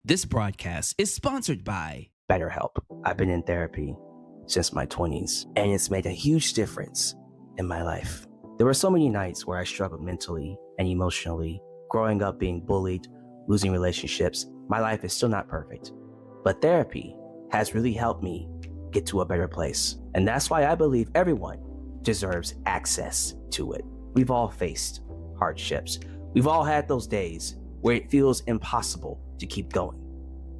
This broadcast is sponsored by BetterHelp. I've been in therapy since my 20s, and it's made a huge difference in my life. There were so many nights where I struggled mentally and emotionally, growing up being bullied, losing relationships. My life is still not perfect, but therapy has really helped me get to a better place. And that's why I believe everyone deserves access to it. We've all faced hardships. We've all had those days where it feels impossible to keep going.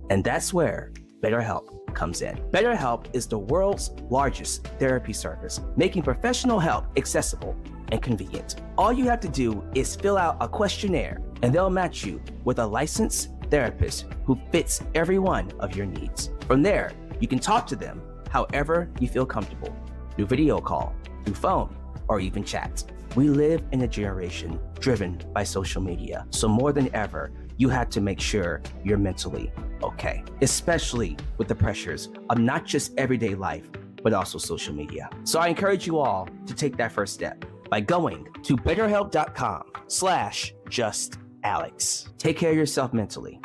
And that's where BetterHelp comes in. BetterHelp is the world's largest therapy service, making professional help accessible and convenient. All you have to do is fill out a questionnaire, and they'll match you with a licensed therapist who fits every one of your needs. From there, you can talk to them however you feel comfortable, through video call, through phone, or even chat. We live in a generation driven by social media, so more than ever, you have to make sure you're mentally okay, especially with the pressures of not just everyday life, but also social media. So I encourage you all to take that first step by going to betterhelp.com/justalex. Take care of yourself mentally,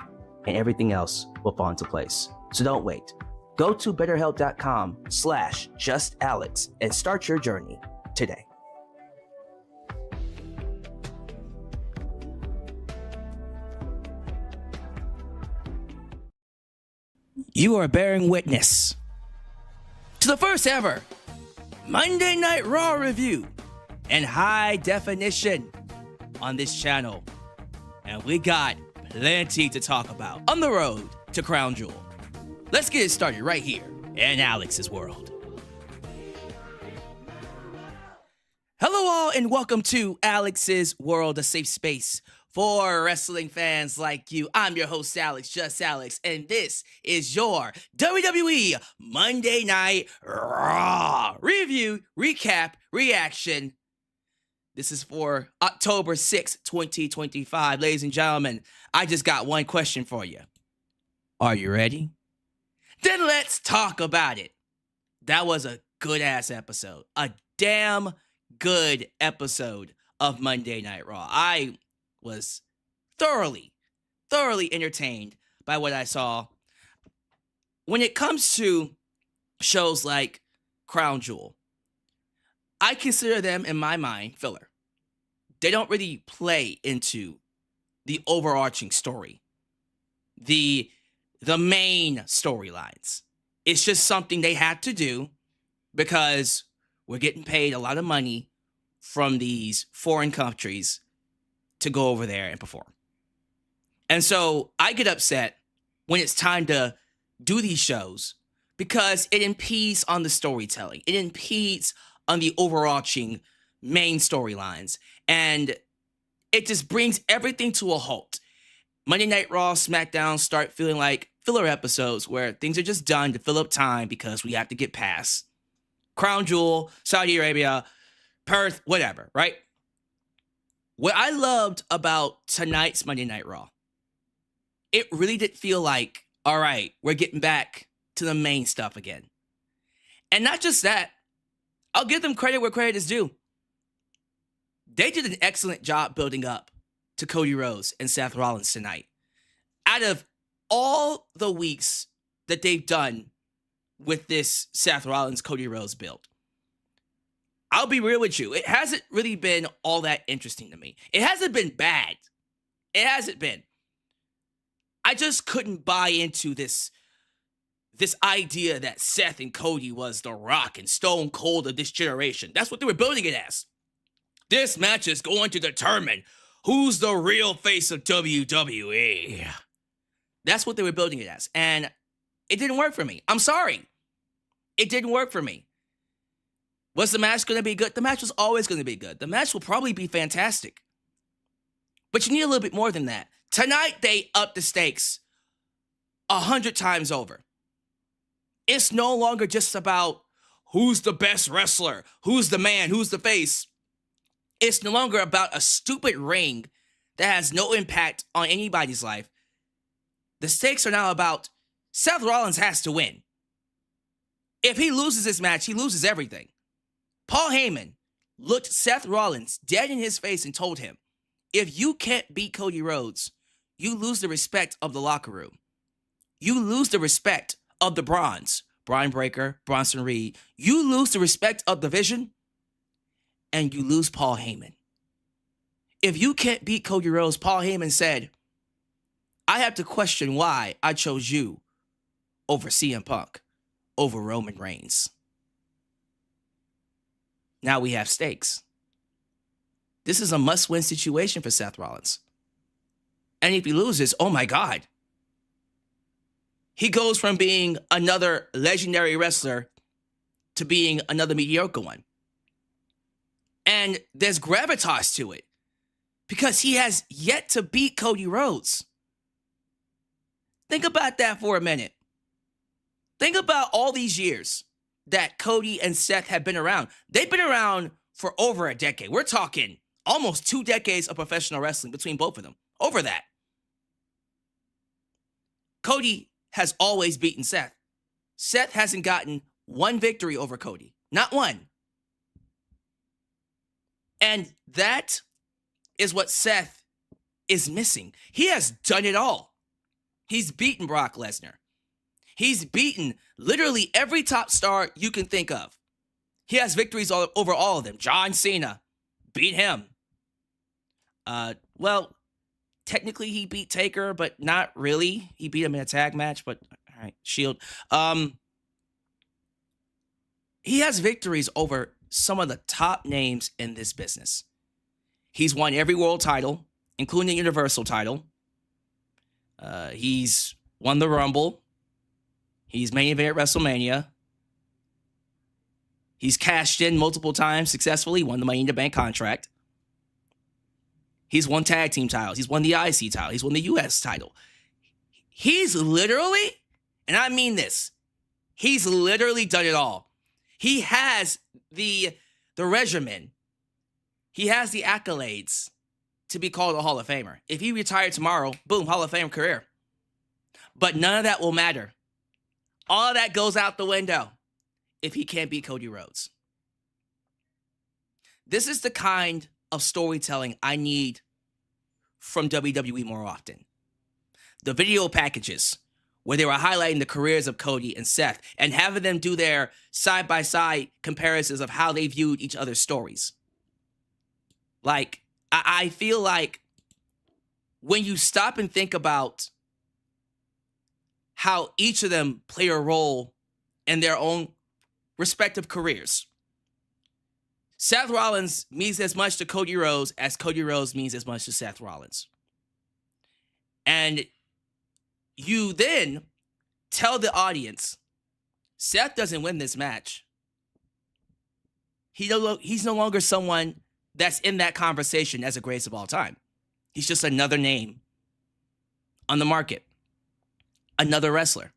and everything else will fall into place. So don't wait. Go to betterhelp.com/justalex and start your journey today. You are bearing witness to the first ever Monday Night Raw review in high definition on this channel. And we got plenty to talk about on the road to Crown Jewel. Let's get it started right here in Alyx's world. Hello all and welcome to Alyx's world, a safe space for wrestling fans like you. I'm your host, Alyx, just Alyx, and this is your WWE Monday Night Raw review, recap, reaction. This is for October 6th, 2025. Ladies and gentlemen, I just got one question for you. Are you ready? Then let's talk about it. That was a good-ass episode. A damn good episode of Monday Night Raw. I was thoroughly entertained by what I saw. When it comes to shows like Crown Jewel, I consider them, in my mind, filler. They don't really play into the overarching story, the main storylines. It's just something they had to do because we're getting paid a lot of money from these foreign countries to go over there and perform. And so I get upset when it's time to do these shows because it impedes on the storytelling. It impedes on the overarching main storylines. And it just brings everything to a halt. Monday Night Raw, SmackDown start feeling like filler episodes where things are just done to fill up time because we have to get past Crown Jewel, Saudi Arabia, Perth, whatever, right? What I loved about tonight's Monday Night Raw, it really did feel like, all right, we're getting back to the main stuff again. And not just that, I'll give them credit where credit is due. They did an excellent job building up to Cody Rhodes and Seth Rollins tonight. Out of all the weeks that they've done with this Seth Rollins, Cody Rhodes build, I'll be real with you. It hasn't really been all that interesting to me. It hasn't been bad. It hasn't been. I just couldn't buy into this idea that Seth and Cody was the Rock and Stone Cold of this generation. That's what they were building it as. This match is going to determine who's the real face of WWE. That's what they were building it as. And it didn't work for me. I'm sorry. It didn't work for me. Was the match going to be good? The match was always going to be good. The match will probably be fantastic. But you need a little bit more than that. Tonight, they upped the stakes 100 times over. It's no longer just about who's the best wrestler, who's the man, who's the face. It's no longer about a stupid ring that has no impact on anybody's life. The stakes are now about Seth Rollins has to win. If he loses this match, he loses everything. Paul Heyman looked Seth Rollins dead in his face and told him, if you can't beat Cody Rhodes, you lose the respect of the locker room. you lose the respect of the Bronze, Brian Breaker, Bronson Reed. You lose the respect of the Vision, and you lose Paul Heyman. If you can't beat Cody Rhodes, Paul Heyman said, I have to question why I chose you over CM Punk, over Roman Reigns. Now we have stakes. This is a must-win situation for Seth Rollins. And if he loses, oh my God. He goes from being another legendary wrestler to being another mediocre one. And there's gravitas to it because he has yet to beat Cody Rhodes. Think about that for a minute. Think about all these years that Cody and Seth have been around. They've been around for over a decade. We're talking almost 2 decades of professional wrestling between both of them. Over that. Cody has always beaten Seth. Seth hasn't gotten one victory over Cody. Not one. And that is what Seth is missing. He has done it all. He's beaten Brock Lesnar. He's beaten literally every top star you can think of. He has victories over all of them. John Cena beat him. Well, technically he beat Taker, but not really. He beat him in a tag match, but all right, Shield. He has victories over some of the top names in this business. He's won every world title, including the Universal title. He's won the Rumble. He's main event at WrestleMania. He's cashed in multiple times successfully, won the Money in the Bank contract. He's won tag team titles. He's won the IC title. He's won the US title. He's literally, and I mean this, he's literally done it all. He has the regimen. He has the accolades to be called a Hall of Famer. If he retired tomorrow, boom, Hall of Fame career. But none of that will matter. All of that goes out the window if he can't beat Cody Rhodes. This is the kind of storytelling I need from WWE more often. The video packages where they were highlighting the careers of Cody and Seth and having them do their side-by-side comparisons of how they viewed each other's stories. Like, I feel like when you stop and think about how each of them play a role in their own respective careers, Seth Rollins means as much to Cody Rhodes as Cody Rhodes means as much to Seth Rollins. And you then tell the audience, Seth doesn't win this match. He's no longer someone that's in that conversation as the greatest of all time. He's just another name on the market. Another wrestler.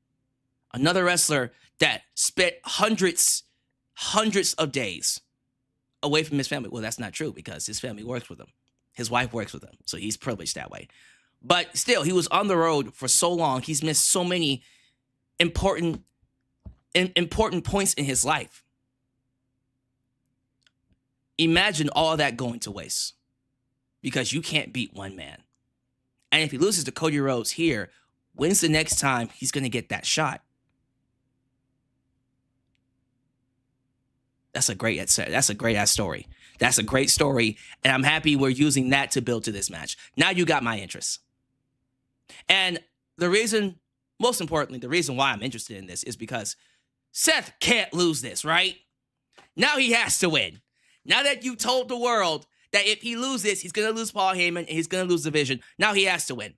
Another wrestler that spent hundreds of days away from his family. Well, that's not true because his family works with him. His wife works with him, so he's privileged that way. But still, he was on the road for so long. He's missed so many important points in his life. Imagine all that going to waste because you can't beat one man. And if he loses to Cody Rhodes here, when's the next time he's going to get that shot? That's a great ass story. That's a great story. And I'm happy we're using that to build to this match. Now you got my interest. And the reason, most importantly, the reason why I'm interested in this is because Seth can't lose this, right? Now he has to win. Now that you told the world that if he loses, he's going to lose Paul Heyman and he's going to lose the Vision, now he has to win.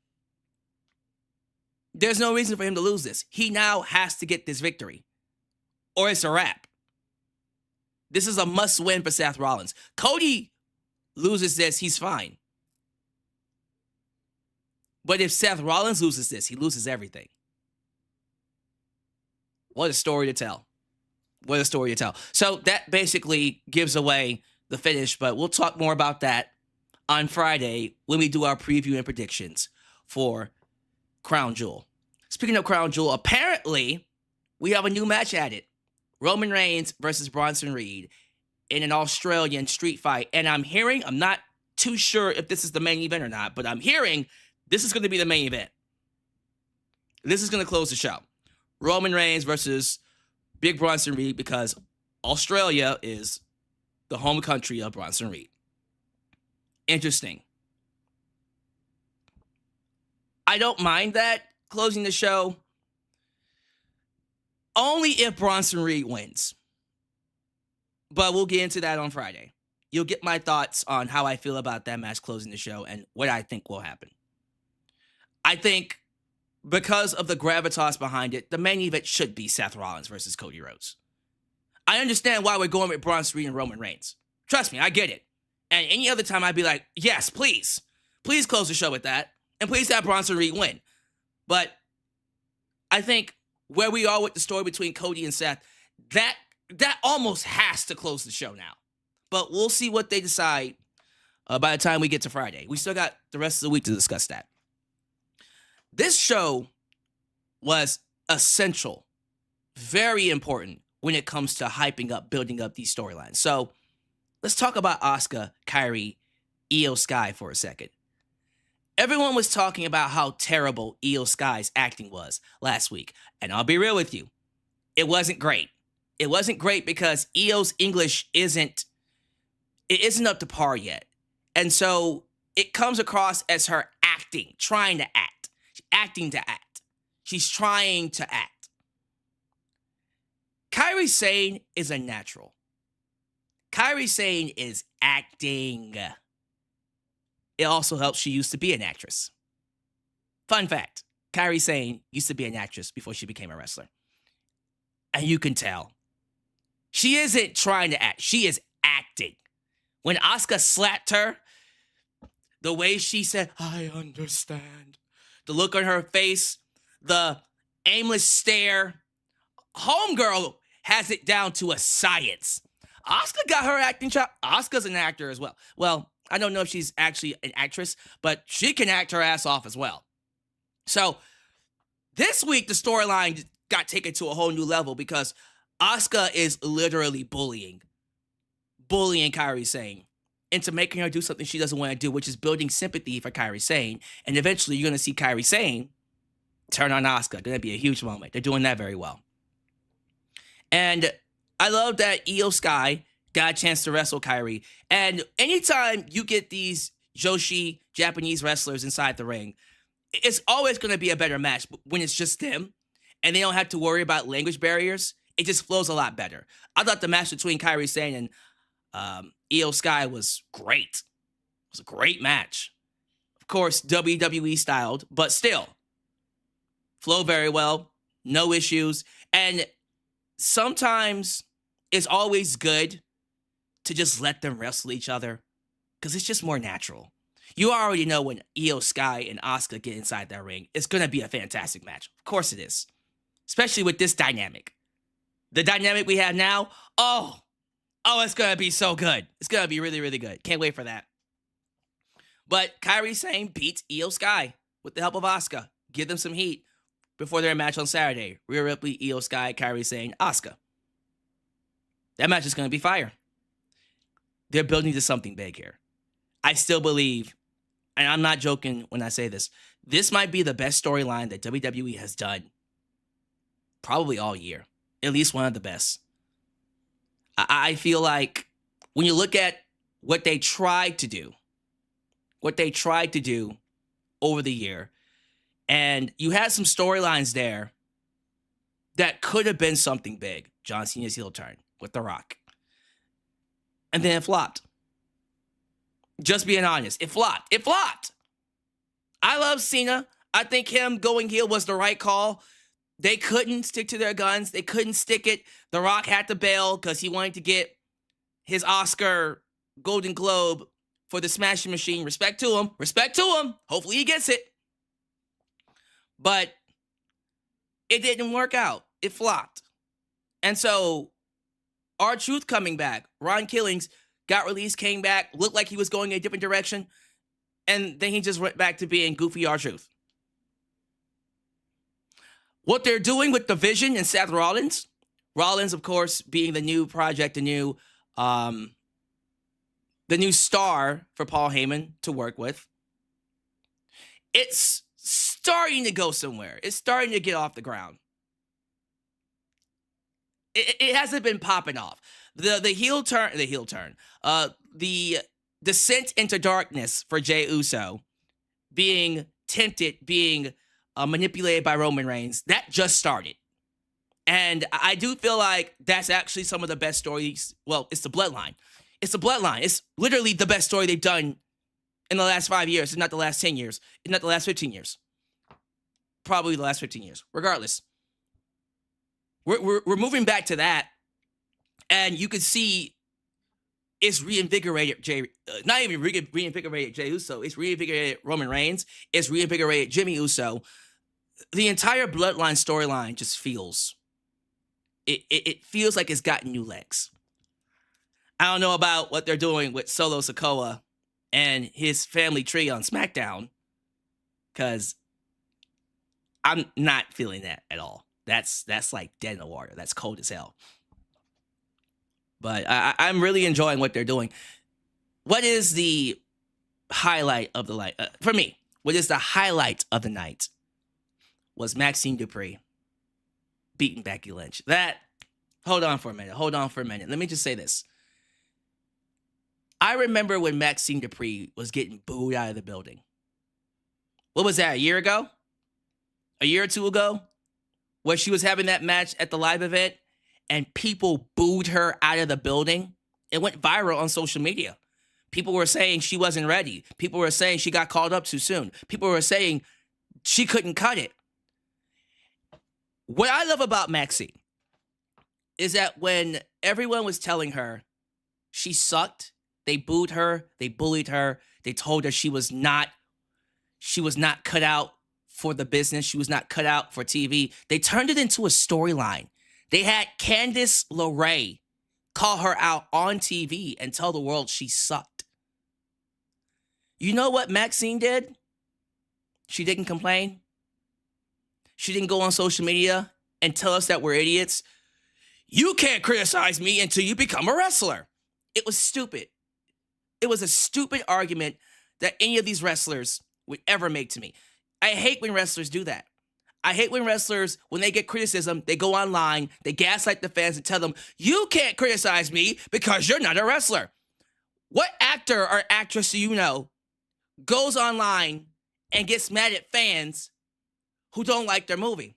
There's no reason for him to lose this. He now has to get this victory or it's a wrap. This is a must-win for Seth Rollins. Cody loses this, he's fine. But if Seth Rollins loses this, he loses everything. What a story to tell. What a story to tell. So that basically gives away the finish, but we'll talk more about that on Friday when we do our preview and predictions for Crown Jewel. Speaking of Crown Jewel, apparently we have a new match added. Roman Reigns versus Bronson Reed in an Australian street fight. And I'm not too sure if this is the main event or not, but I'm hearing this is going to be the main event. This is going to close the show. Roman Reigns versus Big Bronson Reed, because Australia is the home country of Bronson Reed. Interesting. I don't mind that closing the show, only if Bronson Reed wins. But we'll get into that on Friday. You'll get my thoughts on how I feel about that match closing the show and what I think will happen. I think because of the gravitas behind it, the main event should be Seth Rollins versus Cody Rhodes. I understand why we're going with Bronson Reed and Roman Reigns. Trust me, I get it. And any other time I'd be like, yes, please. Please close the show with that. And please have Bronson Reed win. But I think where we are with the story between Cody and Seth, that almost has to close the show now. But we'll see what they decide by the time we get to Friday. We still got the rest of the week to discuss that. This show was essential, very important when it comes to hyping up, building up these storylines. So let's talk about Asuka, Kairi, Io Sky for a second. Everyone was talking about how terrible Io Sky's acting was last week. And I'll be real with you, it wasn't great. It wasn't great because Io's English isn't up to par yet. And so it comes across as her acting, trying to act. Acting to act. She's trying to act. Kairi Sane is a natural. Kairi Sane is acting. It also helps she used to be an actress. Fun fact, Kairi Sane used to be an actress before she became a wrestler. And you can tell. She isn't trying to act. She is acting. When Asuka slapped her, the way she said, I understand. The look on her face, the aimless stare. Homegirl has it down to a science. Asuka got her acting job. Asuka's an actor as well. Well, I don't know if she's actually an actress, but she can act her ass off as well. So this week, the storyline got taken to a whole new level because Asuka is literally bullying Kairi Sane into making her do something she doesn't want to do, which is building sympathy for Kairi Sane. And eventually you're going to see Kairi Sane turn on Asuka. Going to be a huge moment. They're doing that very well. And I love that Io Sky got a chance to wrestle Kairi. And anytime you get these Joshi Japanese wrestlers inside the ring, it's always going to be a better match when it's just them and they don't have to worry about language barriers. It just flows a lot better. I thought the match between Kairi Sane and Io Sky was great. It was a great match. Of course, WWE styled, but still. Flow very well. No issues. And sometimes it's always good to just let them wrestle each other because it's just more natural. You already know when Io Sky and Asuka get inside that ring, it's going to be a fantastic match. Of course it is. Especially with this dynamic. The dynamic we have now, oh, it's going to be so good. It's going to be really, really good. Can't wait for that. But Kairi Sane beats Io Sky with the help of Asuka. Give them some heat before their match on Saturday. Rhea Ripley, Io Sky, Kairi Sane, Asuka. That match is going to be fire. They're building to something big here. I still believe, and I'm not joking when I say this, this might be the best storyline that WWE has done probably all year. At least one of the best. I feel like when you look at what they tried to do over the year, and you had some storylines there that could have been something big. John Cena's heel turn with The Rock. And then it flopped. Just being honest, it flopped. It flopped. I love Cena. I think him going heel was the right call. They couldn't stick to their guns. They couldn't stick it. The Rock had to bail because he wanted to get his Oscar Golden Globe for the Smashing Machine. Respect to him. Respect to him. Hopefully he gets it. But it didn't work out. It flopped. And so R-Truth coming back. Ron Killings got released, came back, looked like he was going in a different direction. And then he just went back to being goofy R-Truth. What they're doing with the Vision and Seth Rollins, of course, being the new project, the new star for Paul Heyman to work with. It's starting to go somewhere. It's starting to get off the ground. It hasn't been popping off. The descent into darkness for Jey Uso, being tempted, being manipulated by Roman Reigns, that just started. And I do feel like that's actually some of the best stories. Well, it's the bloodline. It's the bloodline. It's literally the best story they've done in the last 5 years. It's not the last 10 years. It's not the last 15 years. Probably the last 15 years. Regardless. We're moving back to that. And you can see it's reinvigorated not even reinvigorated Jey Uso. It's reinvigorated Roman Reigns. It's reinvigorated Jimmy Uso. The entire bloodline storyline just feels... It feels like it's gotten new legs. I don't know about what they're doing with Solo Sikoa and his family tree on SmackDown, because I'm not feeling that at all. That's like dead in the water. That's cold as hell. But I'm really enjoying what they're doing. What is the highlight of the night? For me, what is the highlight of the night was Maxxine Dupri beating Becky Lynch. Hold on for a minute. Let me just say this. I remember when Maxxine Dupri was getting booed out of the building. What was that, a year ago? A year or two ago? Where she was having that match at the live event and people booed her out of the building? It went viral on social media. People were saying she wasn't ready. People were saying she got called up too soon. People were saying she couldn't cut it. What I love about Maxxine is that when everyone was telling her she sucked, they booed her, they bullied her, they told her she was not cut out for the business, she was not cut out for TV. They turned it into a storyline. They had Candice LeRae call her out on TV and tell the world she sucked. You know what Maxxine did? She didn't complain. She didn't go on social media and tell us that we're idiots. You can't criticize me until you become a wrestler. It was stupid. It was a stupid argument that any of these wrestlers would ever make to me. I hate when wrestlers do that. I hate when wrestlers, when they get criticism, they go online, they gaslight the fans and tell them, you can't criticize me because you're not a wrestler. What actor or actress do you know goes online and gets mad at fans who don't like their movie?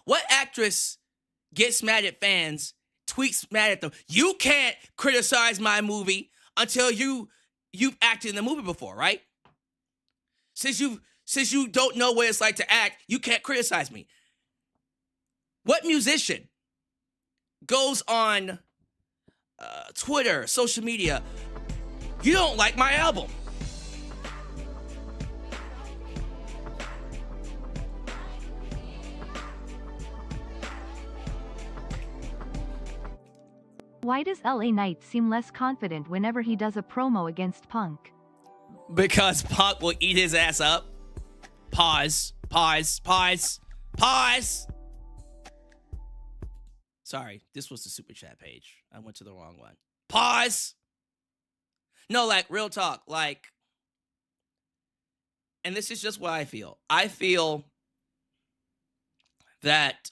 What actress gets mad at fans, tweets mad at them? You can't criticize my movie until you've acted in the movie before, right? Since you don't know what it's like to act, you can't criticize me. What musician goes on Twitter, social media, you don't like my album? Why does LA Knight seem less confident whenever he does a promo against Punk? Because Punk will eat his ass up. Pause. Sorry, this was the super chat page. I went to the wrong one. Pause. No, like, real talk. Like, and this is just what I feel. I feel that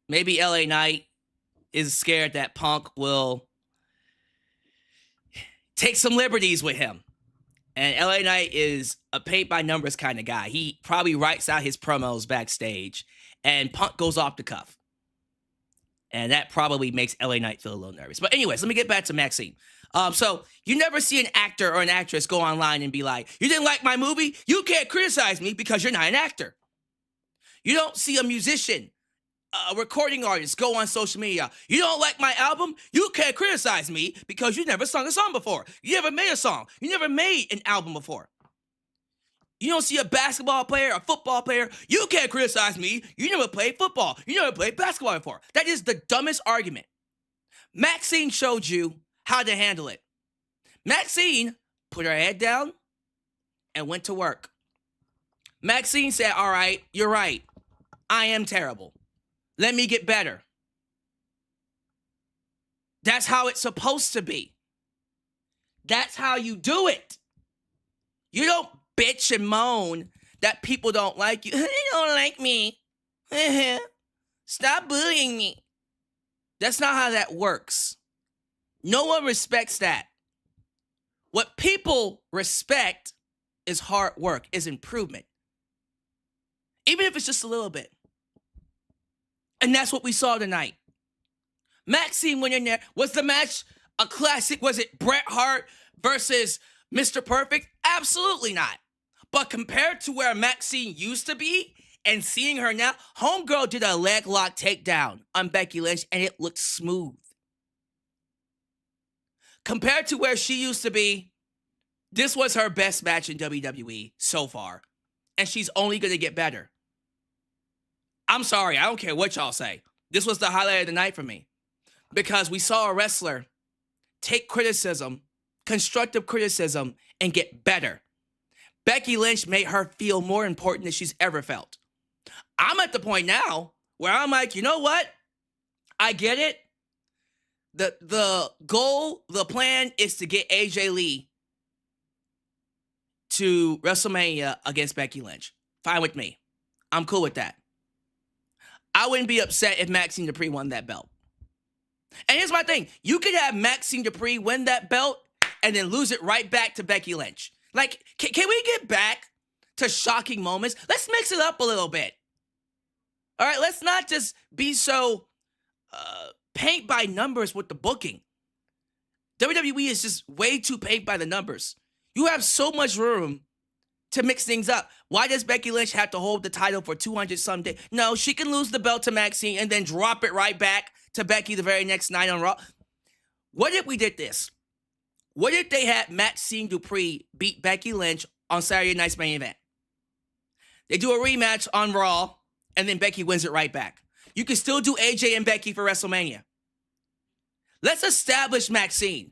maybe LA Knight is scared that Punk will take some liberties with him. And LA Knight is a paint-by-numbers kind of guy. He probably writes out his promos backstage, and Punk goes off the cuff. And that probably makes LA Knight feel a little nervous. But anyways, let me get back to Maxxine. So you never see an actor or an actress go online and be like, you didn't like my movie? You can't criticize me because you're not an actor. You don't see a musician, a recording artist go on social media. You don't like my album? You can't criticize me because you never sung a song before. You never made a song. You never made an album before. You don't see a basketball player, a football player. You can't criticize me. You never played football. You never played basketball before. That is the dumbest argument. Maxxine showed you how to handle it. Maxxine put her head down and went to work. Maxxine said, all right, you're right. I am terrible. Let me get better. That's how it's supposed to be. That's how you do it. You don't bitch and moan that people don't like you. They don't like me. Stop bullying me. That's not how that works. No one respects that. What people respect is hard work, is improvement. Even if it's just a little bit. And that's what we saw tonight. Maxxine went in there. Was the match a classic? Was it Bret Hart versus Mr. Perfect? Absolutely not. But compared to where Maxxine used to be and seeing her now, homegirl did a leg lock takedown on Becky Lynch and it looked smooth. Compared to where she used to be, this was her best match in WWE so far. And she's only going to get better. I'm sorry, I don't care what y'all say. This was the highlight of the night for me. Because we saw a wrestler take criticism, constructive criticism, and get better. Becky Lynch made her feel more important than she's ever felt. I'm at the point now where I'm like, you know what? I get it. The goal, the plan is to get AJ Lee to WrestleMania against Becky Lynch. Fine with me. I'm cool with that. I wouldn't be upset if Maxxine Dupri won that belt. And here's my thing. You could have Maxxine Dupri win that belt and then lose it right back to Becky Lynch. Like, can we get back to shocking moments? Let's mix it up a little bit. All right, let's not just be so paint by numbers with the booking. WWE is just way too paint by the numbers. You have so much room to mix things up. Why does Becky Lynch have to hold the title for 200 some days? No, she can lose the belt to Maxxine and then drop it right back to Becky the very next night on Raw. What if we did this? What if they had Maxxine Dupri beat Becky Lynch on Saturday night's main event? They do a rematch on Raw, and then Becky wins it right back. You can still do AJ and Becky for WrestleMania. Let's establish Maxxine.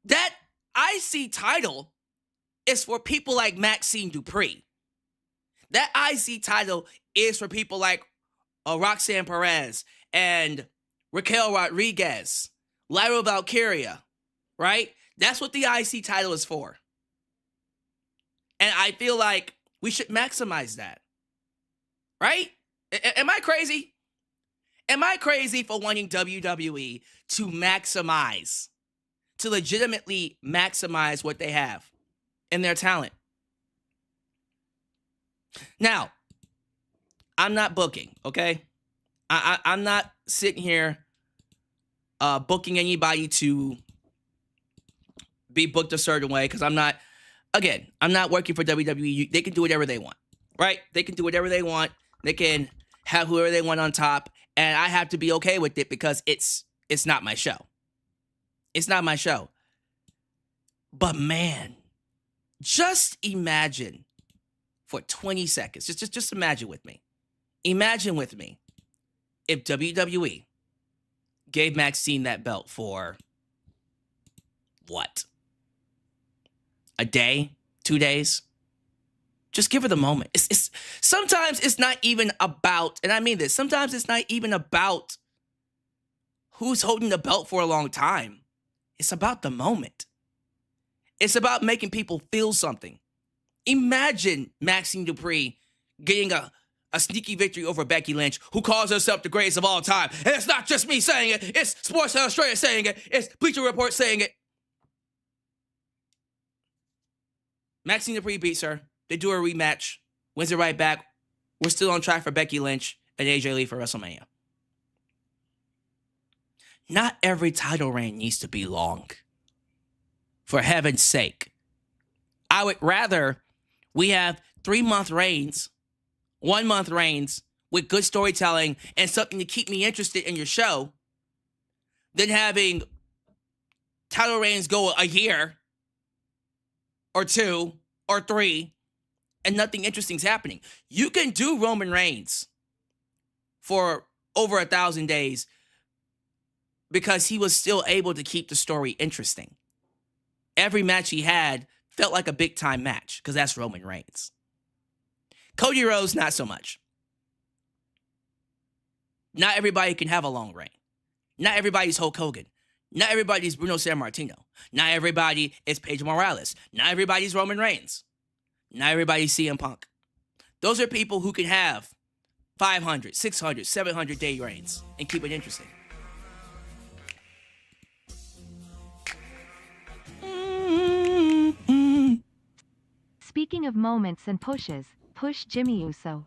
That IC title is for people like Maxxine Dupri. That IC title is for people like Roxanne Perez and Raquel Rodriguez, Lyra Valkyria, right? That's what the IC title is for. And I feel like we should maximize that, right? Am I crazy? Am I crazy for wanting WWE to maximize, to legitimately maximize what they have in their talent? Now, I'm not booking, okay? I'm not sitting here booking anybody to be booked a certain way because I'm not working for WWE. They can do whatever they want, right? They can do whatever they want. They can have whoever they want on top, and I have to be okay with it because it's not my show. It's not my show. But man, just imagine for 20 seconds, just imagine with me. Imagine with me if WWE gave Maxxine that belt for what? A day? 2 days? Just give her the moment. Sometimes it's not even about, and I mean this, sometimes it's not even about who's holding the belt for a long time. It's about the moment. It's about making people feel something. Imagine Maxxine Dupri getting a sneaky victory over Becky Lynch, who calls herself the greatest of all time. And it's not just me saying it. It's Sports Illustrated saying it. It's Bleacher Report saying it. Maxxine Dupri beats her. They do a rematch. Wins it right back. We're still on track for Becky Lynch and AJ Lee for WrestleMania. Not every title reign needs to be long. For heaven's sake. I would rather we have 3-month reigns, 1-month reigns with good storytelling and something to keep me interested in your show than having title reigns go a year or 2 or 3 and nothing interesting's happening. You can do Roman Reigns for over 1,000 days because he was still able to keep the story interesting. Every match he had felt like a big-time match because that's Roman Reigns. Cody Rhodes, not so much. Not everybody can have a long reign. Not everybody's Hulk Hogan. Not everybody's Bruno Sammartino. Not everybody is Paige Morales. Not everybody's Roman Reigns. Not everybody's CM Punk. Those are people who can have 500, 600, 700 day reigns and keep it interesting. Speaking of moments and pushes, push Jimmy Uso.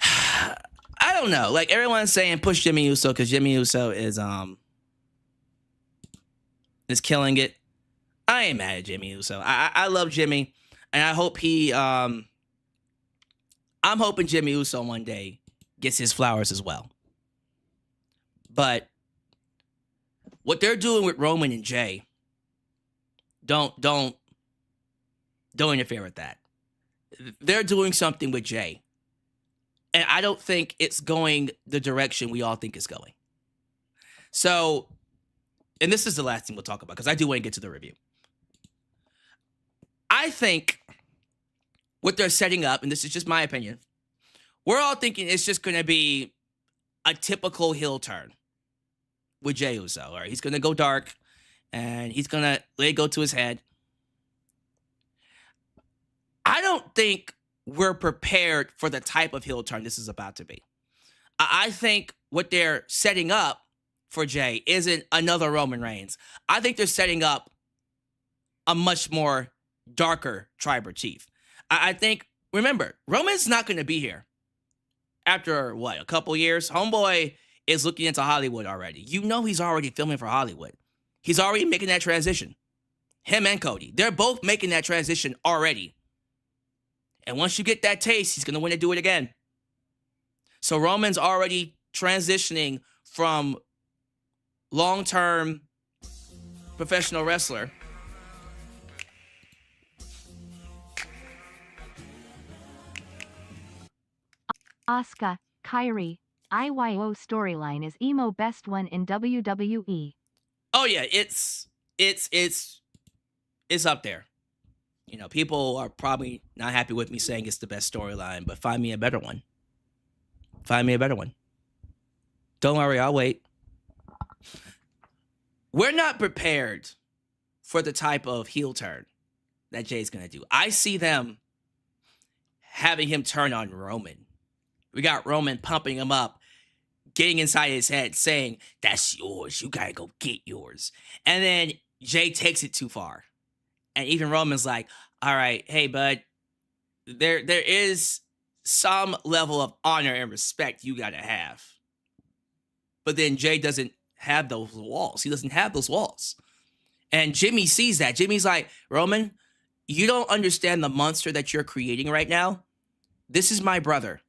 I don't know. Like, everyone's saying push Jimmy Uso because Jimmy Uso is killing it. I ain't mad at Jimmy Uso. I love Jimmy, and I hope I'm hoping Jimmy Uso one day gets his flowers as well. But what they're doing with Roman and Jay, don't interfere with that. They're doing something with Jay, and I don't think it's going the direction we all think it's going. So, and this is the last thing we'll talk about because I do want to get to the review. I think what they're setting up, and this is just my opinion, we're all thinking it's just going to be a typical heel turn with Jey Uso. Right? He's going to go dark, and he's going to let it go to his head. I don't think we're prepared for the type of heel turn this is about to be. I think what they're setting up for Jey isn't another Roman Reigns. I think they're setting up a much more darker tribal chief. I think, remember, Roman's not going to be here after, a couple years? Homeboy is looking into Hollywood already. You know he's already filming for Hollywood. He's already making that transition. Him and Cody. They're both making that transition already. And once you get that taste, he's going to want to do it again. So Roman's already transitioning from long-term professional wrestler Asuka, Kyrie, IYO storyline is emo best one in WWE. Oh yeah, it's up there. You know, people are probably not happy with me saying it's the best storyline, but find me a better one. Find me a better one. Don't worry, I'll wait. We're not prepared for the type of heel turn that Jay's going to do. I see them having him turn on Roman. We got Roman pumping him up, getting inside his head, saying, "That's yours. You got to go get yours." And then Jay takes it too far. And even Roman's like, "All right, hey, bud, there is some level of honor and respect you got to have." But then Jay doesn't have those walls. He doesn't have those walls. And Jimmy sees that. Jimmy's like, "Roman, you don't understand the monster that you're creating right now. This is my brother.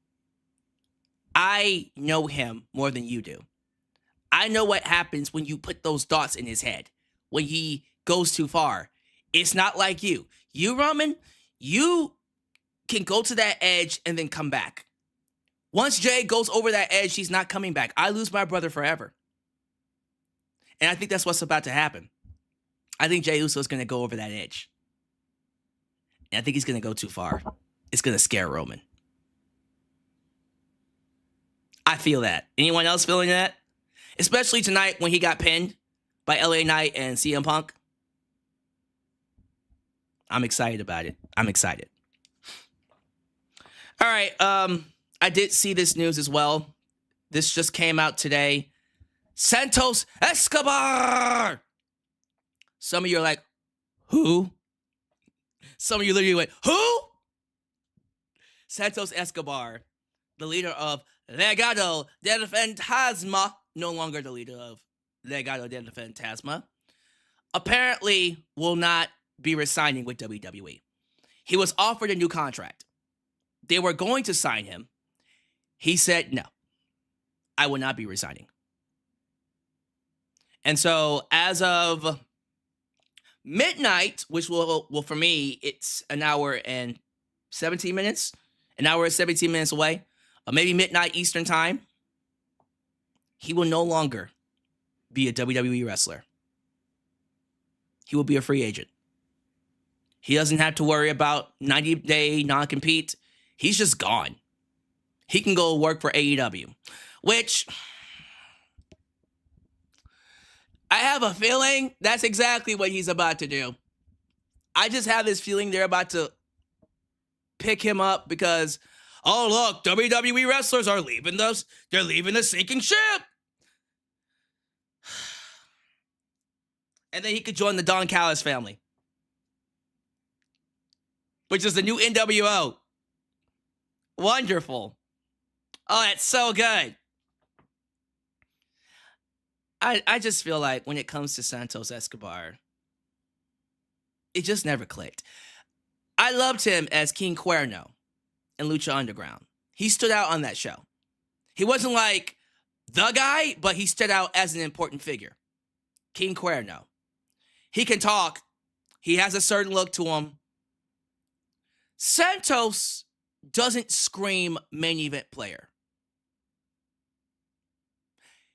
I know him more than you do. I know what happens when you put those thoughts in his head, when he goes too far. It's not like you. You, Roman, you can go to that edge and then come back. Once Jay goes over that edge, he's not coming back. I lose my brother forever." And I think that's what's about to happen. I think Jey Uso is going to go over that edge. And I think he's going to go too far. It's going to scare Roman. I feel that. Anyone else feeling that? Especially tonight when he got pinned by LA Knight and CM Punk. I'm excited about it. I'm excited. All right. I did see this news as well. This just came out today. Santos Escobar. Some of you are like, who? Some of you literally went, who? Santos Escobar, the leader of Legado del Fantasma, no longer the leader of Legado del Fantasma, apparently will not be resigning with WWE. He was offered a new contract. They were going to sign him. He said, "No, I will not be resigning." And so as of midnight, which will for me, it's an hour and 17 minutes, an hour and 17 minutes away, or maybe midnight Eastern time, he will no longer be a WWE wrestler. He will be a free agent. He doesn't have to worry about 90-day non-compete. He's just gone. He can go work for AEW, which I have a feeling that's exactly what he's about to do. I just have this feeling they're about to pick him up because, oh, look, WWE wrestlers are leaving they're leaving the sinking ship. And then he could join the Don Callis family, which is the new NWO. Wonderful. Oh, that's so good. I just feel like when it comes to Santos Escobar, it just never clicked. I loved him as King Cuerno in Lucha Underground. He stood out on that show. He wasn't like the guy, but he stood out as an important figure. King Cuerno. He can talk. He has a certain look to him. Santos doesn't scream main event player.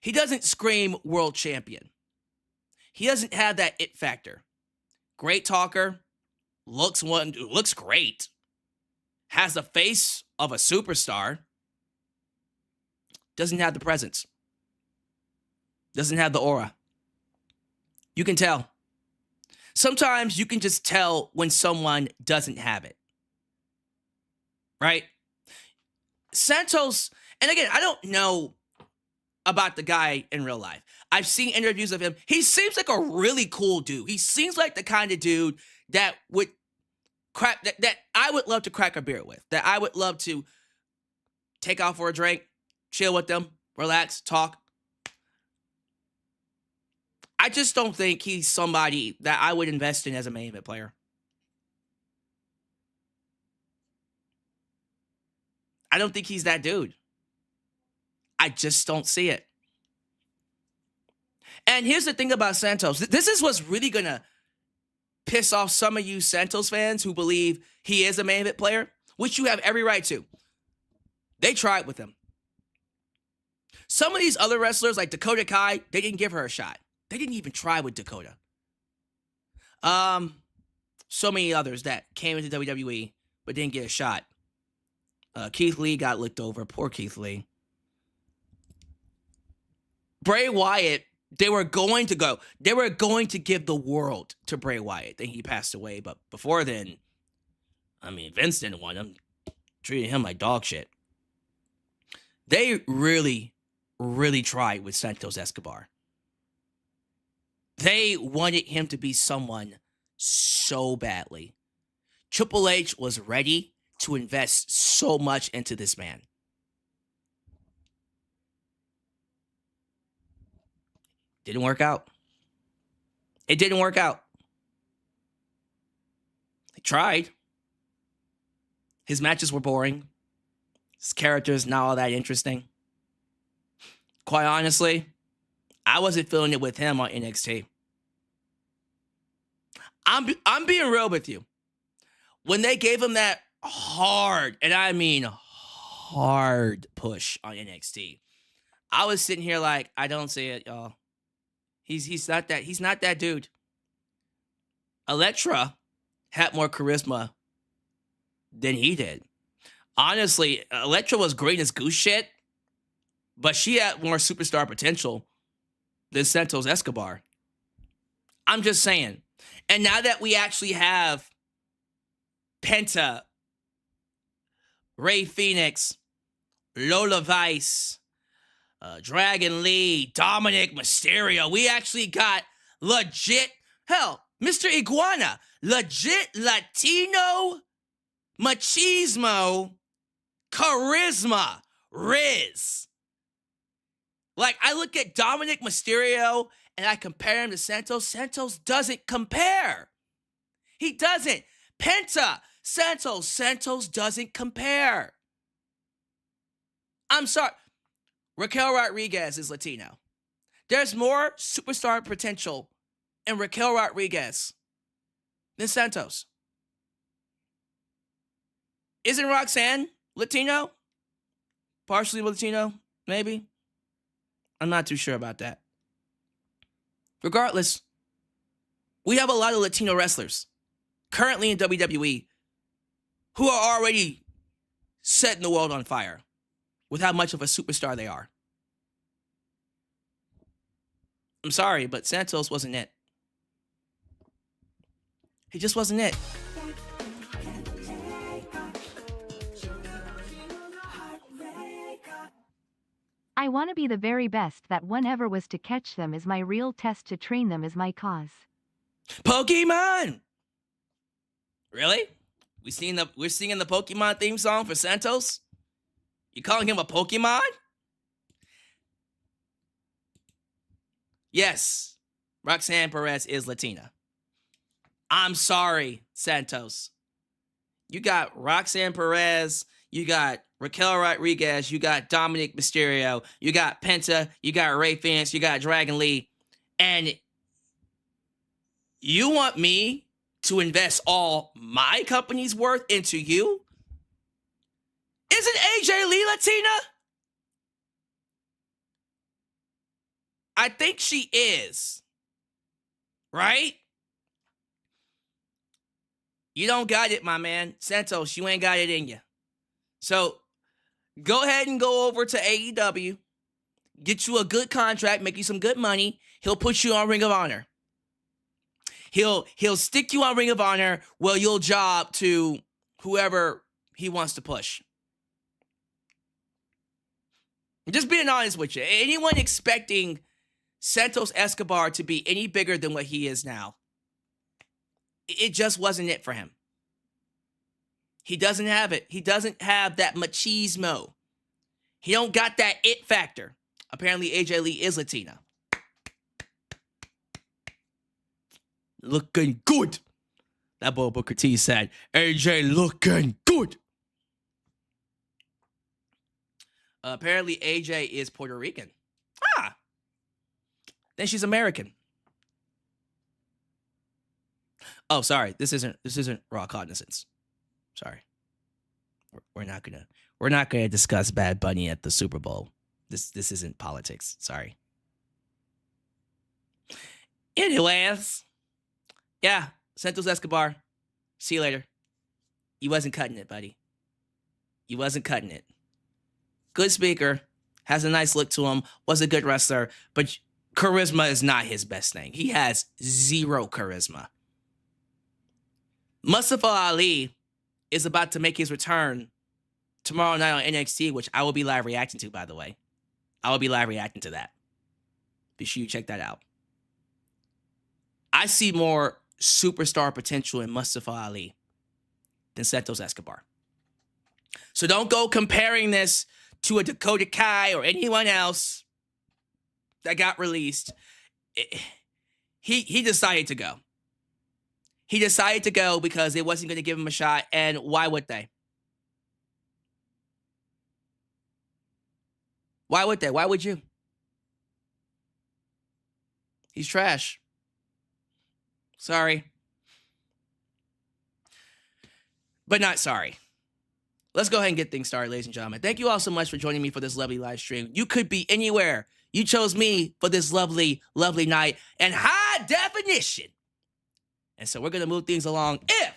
He doesn't scream world champion. He doesn't have that it factor. Great talker, looks great, has the face of a superstar, doesn't have the presence, doesn't have the aura. You can tell. Sometimes you can just tell when someone doesn't have it. Right? Santos, and again, I don't know about the guy in real life. I've seen interviews of him. He seems like a really cool dude. He seems like the kind of dude that would that I would love to crack a beer with. That I would love to take out for a drink, chill with them, relax, talk. I just don't think he's somebody that I would invest in as a main event player. I don't think he's that dude. I just don't see it. And here's the thing about Santos. This is what's really going to piss off some of you Santos fans who believe he is a main event player, which you have every right to. They tried with him. Some of these other wrestlers, like Dakota Kai, they didn't give her a shot. They didn't even try with Dakota. So many others that came into WWE but didn't get a shot. Keith Lee got licked over. Poor Keith Lee. Bray Wyatt, they were going to give the world to Bray Wyatt. Then he passed away. But before then, I mean, Vince didn't want him. Treated him like dog shit. They really, really tried with Santos Escobar. They wanted him to be someone so badly. Triple H was ready to invest so much into this man. Didn't work out. It didn't work out. He tried. His matches were boring. His character is not all that interesting. Quite honestly, I wasn't feeling it with him on NXT. I'm being real with you. When they gave him that hard, and I mean hard push on NXT, I was sitting here like, I don't see it, y'all. He's not that dude. Elektra had more charisma than he did. Honestly, Elektra was great as goose shit, but she had more superstar potential than Santos Escobar. I'm just saying. And now that we actually have Penta, Rey Fenix, Lola Vice, Dragon Lee, Dominic Mysterio, we actually got legit, Mr. Iguana, legit Latino machismo, charisma, Riz. Like, I look at Dominic Mysterio and I compare him to Santos. Santos doesn't compare. He doesn't. Penta, Santos doesn't compare. I'm sorry. Raquel Rodriguez is Latino. There's more superstar potential in Raquel Rodriguez than Santos. Isn't Roxanne Latino? Partially Latino, maybe? I'm not too sure about that. Regardless, we have a lot of Latino wrestlers currently in WWE who are already setting the world on fire with how much of a superstar they are. I'm sorry, but Santos wasn't it. He just wasn't it. I want to be the very best that one ever was. To catch them is my real test, to train them is my cause. Pokemon! Really? We're singing the Pokemon theme song for Santos? You calling him a Pokemon? Yes, Roxanne Perez is Latina. I'm sorry, Santos. You got Roxanne Perez, you got Raquel Rodriguez, you got Dominic Mysterio, you got Penta, you got Ray Fence, you got Dragon Lee, and you want me to invest all my company's worth into you? Isn't AJ Lee Latina? I think she is. Right? You don't got it, my man. Santos, you ain't got it in you. So, go ahead and go over to AEW. Get you a good contract, make you some good money. He'll put you on Ring of Honor. He'll stick you on Ring of Honor while you'll job to whoever he wants to push. I'm just being honest with you. Anyone expecting Santos Escobar to be any bigger than what he is now, it just wasn't it for him. He doesn't have it. He doesn't have that machismo. He don't got that it factor. Apparently, AJ Lee is Latina. Looking good. That boy Booker T said, AJ looking good. Apparently, AJ is Puerto Rican. Ah. Then she's American. Oh, sorry. This isn't Raw Cognizance. Sorry. We're not gonna discuss Bad Bunny at the Super Bowl. This isn't politics. Sorry. Anyways, yeah, Santos Escobar. See you later. You wasn't cutting it, buddy. You wasn't cutting it. Good speaker, has a nice look to him, was a good wrestler, but charisma is not his best thing. He has zero charisma. Mustafa Ali is about to make his return tomorrow night on NXT, which I will be live reacting to, by the way. I will be live reacting to that. Be sure you check that out. I see more superstar potential in Mustafa Ali than Santos Escobar. So don't go comparing this to a Dakota Kai or anyone else that got released. He decided to go. He decided to go because they wasn't going to give him a shot, and why would they? Why would they? Why would you? He's trash. Sorry. But not sorry. Let's go ahead and get things started, ladies and gentlemen. Thank you all so much for joining me for this lovely live stream. You could be anywhere. You chose me for this lovely, lovely night and high definition. And so we're going to move things along. If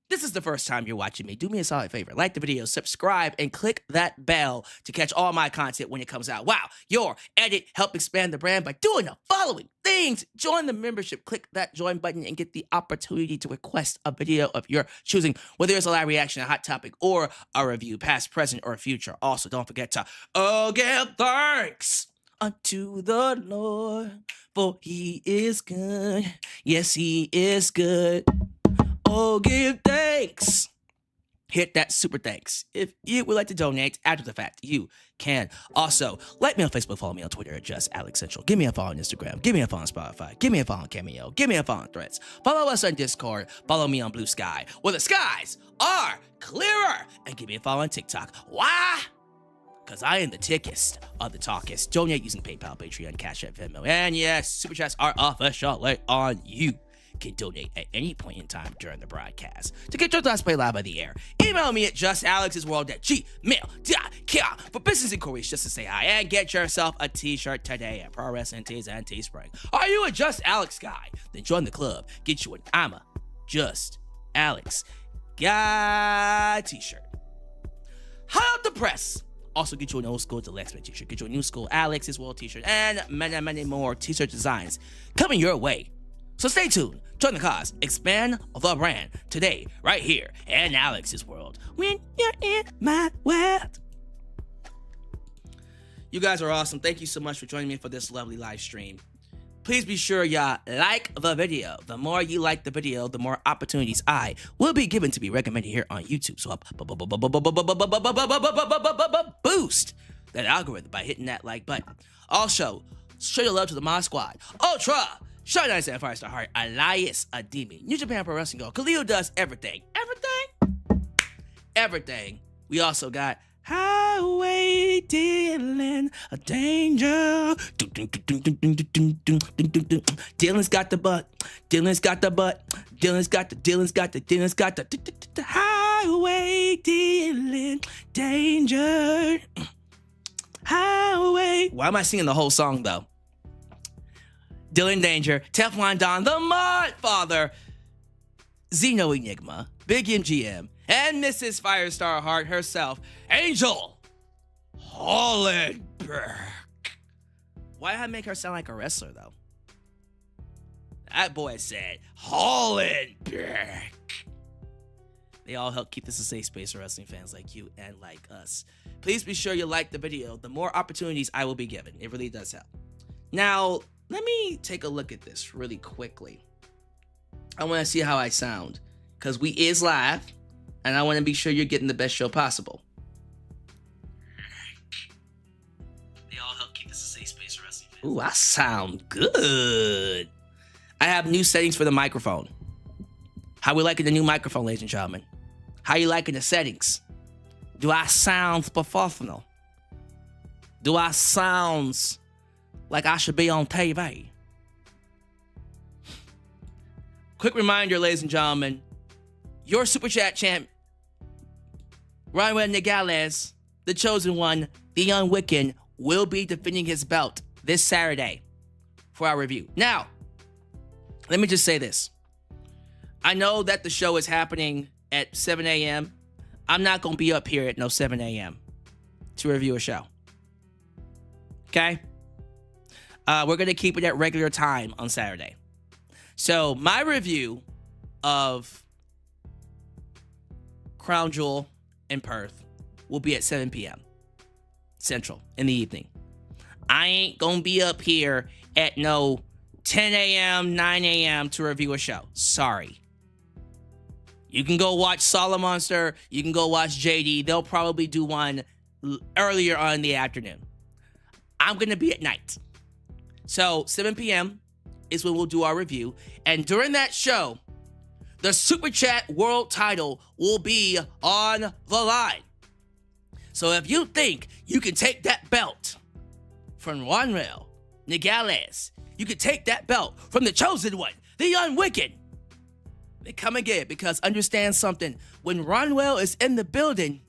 this is the first time you're watching me, do me a solid favor. Like the video, subscribe, and click that bell to catch all my content when it comes out. Wow, your edit help expand the brand by doing the following things. Join the membership, click that join button, and get the opportunity to request a video of your choosing, whether it's a live reaction, a hot topic, or a review, past, present, or future. Also, don't forget to give thanks unto the Lord, for he is good. Yes, he is good. Oh, give thanks. Hit that super thanks. If you would like to donate after the fact, you can. Also, like me on Facebook, follow me on Twitter at just Alex Central. Give me a follow on Instagram. Give me a follow on Spotify. Give me a follow on Cameo. Give me a follow on Threads. Follow us on Discord. Follow me on Blue Sky, where the skies are clearer. And give me a follow on TikTok. Why? Because I am the tickest of the talkest. Donate using PayPal, Patreon, Cash App, Venmo. And yes, Super Chats are officially on you. Can donate at any point in time during the broadcast. To get your thoughts played live by the air, email me at justalexsworld@gmail.com for business inquiries, just to say hi, and get yourself a t-shirt today at Pro Wrestling Tees and Teespring. Are you a Just Alex guy? Then join the club. Get you an I'm a Just Alex guy t-shirt. Hot up the press. Also, get you an old school Deluxe t-shirt. Get you a new school Alex's World t-shirt, and many, many more t-shirt designs coming your way. So stay tuned, join the cause, expand the brand today, right here in Alex's World. When you're in my world. You guys are awesome. Thank you so much for joining me for this lovely live stream. Please be sure y'all like the video. The more you like the video, the more opportunities I will be given to be recommended here on YouTube. So boost that algorithm by hitting that like button. Also, show your love to the Mod Squad. Ultra, Shawn 97 Firestar Heart, Elias Ademi, New Japan Pro Wrestling Girl, Khalil does everything. Everything. We also got Highway Dylan, a danger. Dylan's got the butt. Dylan's got the Highway Dylan, danger. Highway. Why am I singing the whole song though? Dylan Danger, Teflon Don, the Mod Father, Zeno Enigma, Big MGM, and Mrs. Firestar Heart herself, Angel Hollenberg. Why did I make her sound like a wrestler, though? That boy said Hollenberg. They all help keep this a safe space for wrestling fans like you and like us. Please be sure you like the video. The more opportunities I will be given. It really does help. Now, let me take a look at this really quickly. I want to see how I sound, because we is live, and I want to be sure you're getting the best show possible. They all help keep this a safe space for wrestling fans. Ooh, I sound good. I have new settings for the microphone. How we liking the new microphone, ladies and gentlemen? How you liking the settings? Do I sound professional? Do I sound like I should be on TV? Quick reminder, ladies and gentlemen, your Super Chat champ, Ryan Nogales, the Chosen One, the Unwickened, will be defending his belt this Saturday for our review. Now, let me just say this. I know that the show is happening at 7 a.m. I'm not going to be up here at no 7 a.m. to review a show. Okay? We're going to keep it at regular time on Saturday. So my review of Crown Jewel in Perth will be at 7 p.m. Central in the evening. I ain't going to be up here at no 10 a.m., 9 a.m. to review a show. Sorry. You can go watch Solid Monster. You can go watch JD. They'll probably do one earlier on in the afternoon. I'm going to be at night. So 7 p.m. is when we'll do our review. And during that show, the Super Chat World title will be on the line. So if you think you can take that belt from Juanrel Nogales, you can take that belt from the Chosen One, the Unwicked, then come and get it. Because understand something, when Ronwell is in the building,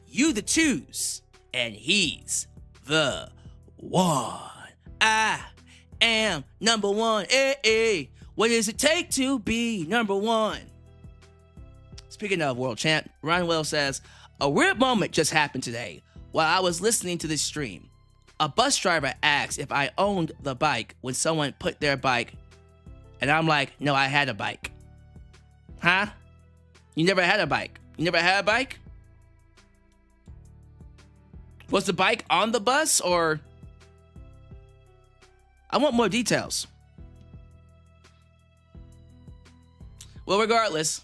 you the twos, and he's the one. I am number one. What does it take to be number one? Speaking of world champ, Ronwell says, a weird moment just happened today. While I was listening to this stream, a bus driver asked if I owned the bike when someone put their bike, and I'm like, no, I had a bike. Huh? You never had a bike? You never had a bike? Was the bike on the bus, or? I want more details. Well, regardless,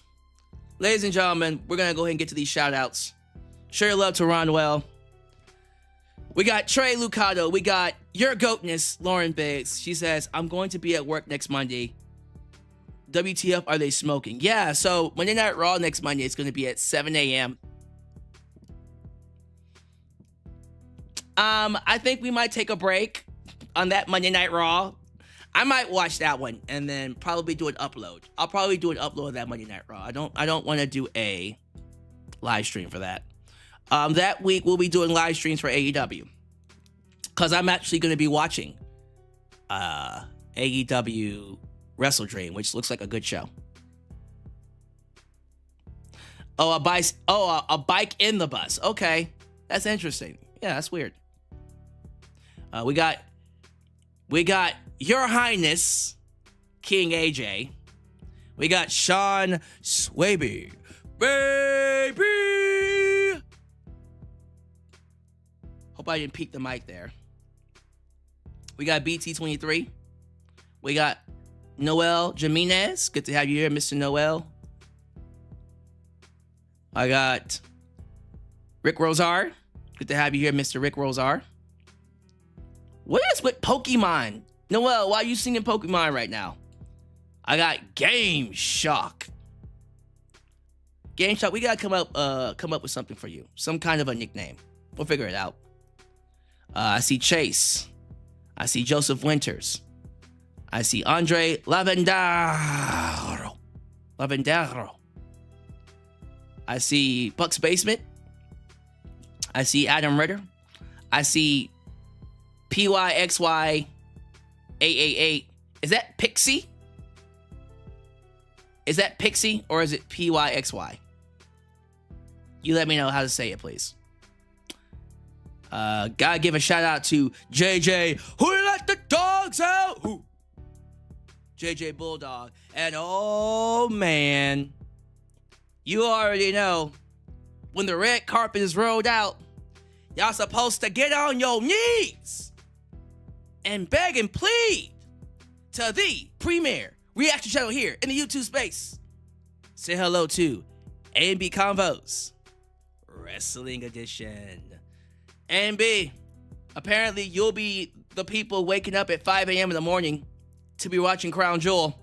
ladies and gentlemen, we're going to go ahead and get to these shout-outs. Show your love to Ronwell. We got Trey Lucado. We got Your Goatness, Lauren Biggs. She says, I'm going to be at work next Monday. WTF are they smoking? Yeah, so Monday Night Raw next Monday is going to be at 7 a.m. I think we might take a break on that Monday Night Raw. I might watch that one and then probably do an upload. I'll probably do an upload of that Monday Night Raw. I don't want to do a live stream for that. That week we'll be doing live streams for AEW, because I'm actually going to be watching AEW Wrestle Dream, which looks like a good show. Oh, a bike in the bus. Okay, that's interesting. Yeah, that's weird. We got Your Highness King AJ. We got Sean Swaby, baby. Hope I didn't peek the mic there. We got BT23. We got Noel Jimenez. Good to have you here, Mr. Noel. I got Rick Rosar. Good to have you here, Mr. Rick Rosar. What is with Pokemon? Noel, why are you singing Pokemon right now? I got Game Shock. Game Shock, we gotta come up with something for you. Some kind of a nickname. We'll figure it out. I see Chase. I see Joseph Winters. I see Andre Lavendaro. I see Buck's Basement. I see Adam Ritter. I see PYXY888. Is that Pixie? Is that Pixie or is it PYXY? You let me know how to say it, please. Gotta give a shout out to JJ. Who let the dogs out? Who? JJ Bulldog. And oh man, you already know when the red carpet is rolled out, y'all supposed to get on your knees and beg and plead to the premier reaction channel here in the YouTube space. Say hello to A&B Convos Wrestling Edition. A&B, apparently you'll be the people waking up at 5 a.m. in the morning to be watching Crown Jewel.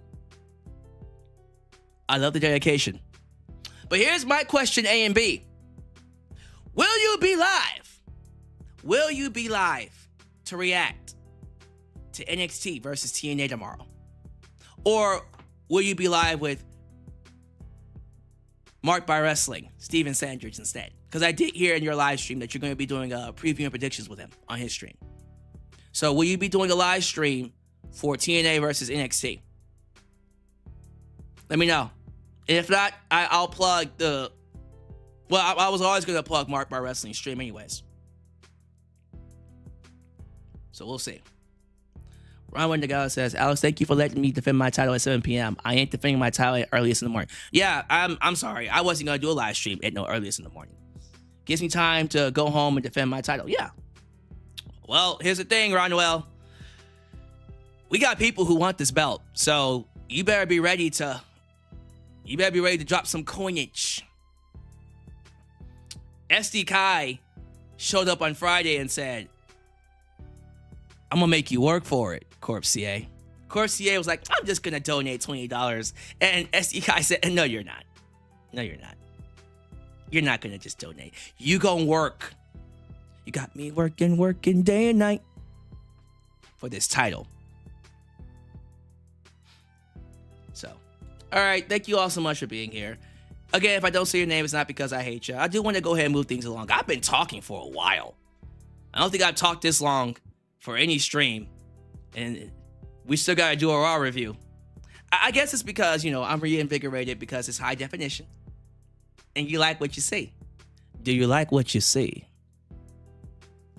I love the dedication. But here's my question, A&B. Will you be live? Will you be live to react to NXT versus TNA tomorrow? Or will you be live with Marked by Wrestling, Steven Sandridge instead? Because I did hear in your live stream that you're going to be doing a preview and predictions with him on his stream. So will you be doing a live stream for TNA versus NXT? Let me know. And if not, I'll plug the... Well, I was always going to plug Marked by Wrestling stream anyways. So we'll see. Ron Wendigal says, Alex, thank you for letting me defend my title at 7 p.m. I ain't defending my title at earliest in the morning. Yeah, I'm sorry. I wasn't going to do a live stream at no earliest in the morning. Gives me time to go home and defend my title. Yeah. Well, here's the thing, Ronwell. We got people who want this belt. So you better be ready to drop some coinage. SD Kai showed up on Friday and said, I'm going to make you work for it, Corp CA. Corp CA was like, I'm just going to donate $20. And SD Kai said, no, you're not. No, you're not. You're not going to just donate. You going to work. You got me working day and night for this title. So, all right. Thank you all so much for being here. Again, if I don't say your name, it's not because I hate you. I do want to go ahead and move things along. I've been talking for a while. I don't think I've talked this long for any stream. And we still got to do a Raw review. I guess it's because, I'm reinvigorated because it's high definition. And you like what you see. Do you like what you see?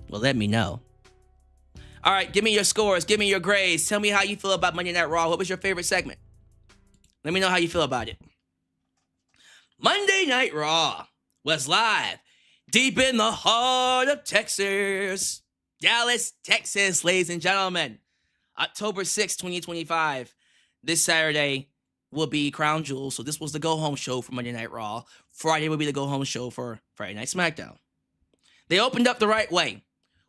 Well, let me know. All right, give me your scores. Give me your grades. Tell me how you feel about Monday Night Raw. What was your favorite segment? Let me know how you feel about it. Monday Night Raw was live deep in the heart of Texas. Dallas, Texas, ladies and gentlemen. October 6th, 2025. This Saturday will be Crown Jewel. So this was the go-home show for Monday Night Raw. Friday will be the go-home show for Friday Night SmackDown. They opened up the right way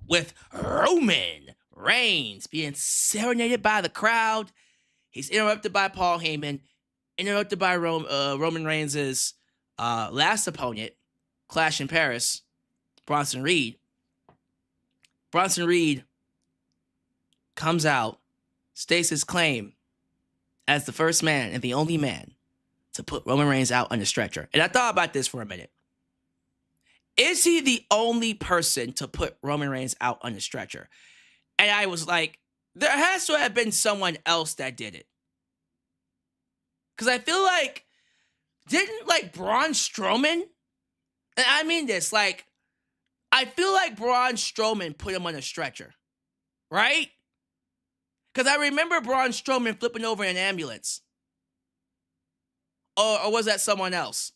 with Roman Reigns being serenaded by the crowd. He's interrupted by Paul Heyman. Interrupted by Roman Reigns' last opponent, Clash in Paris, Bronson Reed. Bronson Reed comes out, states his claim as the first man and the only man to put Roman Reigns out on the stretcher. And I thought about this for a minute. Is he the only person to put Roman Reigns out on the stretcher? And I was like, there has to have been someone else that did it. Because I feel like, didn't Braun Strowman, and I mean this, I feel like Braun Strowman put him on a stretcher, right? Because I remember Braun Strowman flipping over in an ambulance. Or was that someone else?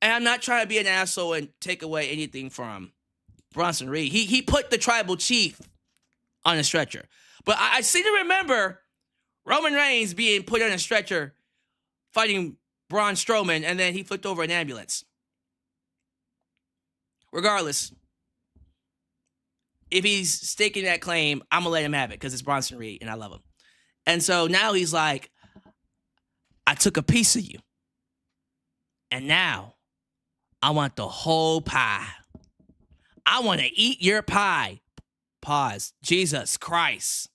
And I'm not trying to be an asshole and take away anything from Bronson Reed. He put the tribal chief on a stretcher. But I seem to remember Roman Reigns being put on a stretcher fighting Braun Strowman, and then he flipped over an ambulance. Regardless, if he's staking that claim, I'm going to let him have it because it's Bronson Reed, and I love him. And so now he's like, I took a piece of you, and now I want the whole pie. I want to eat your pie. Pause. Jesus Christ.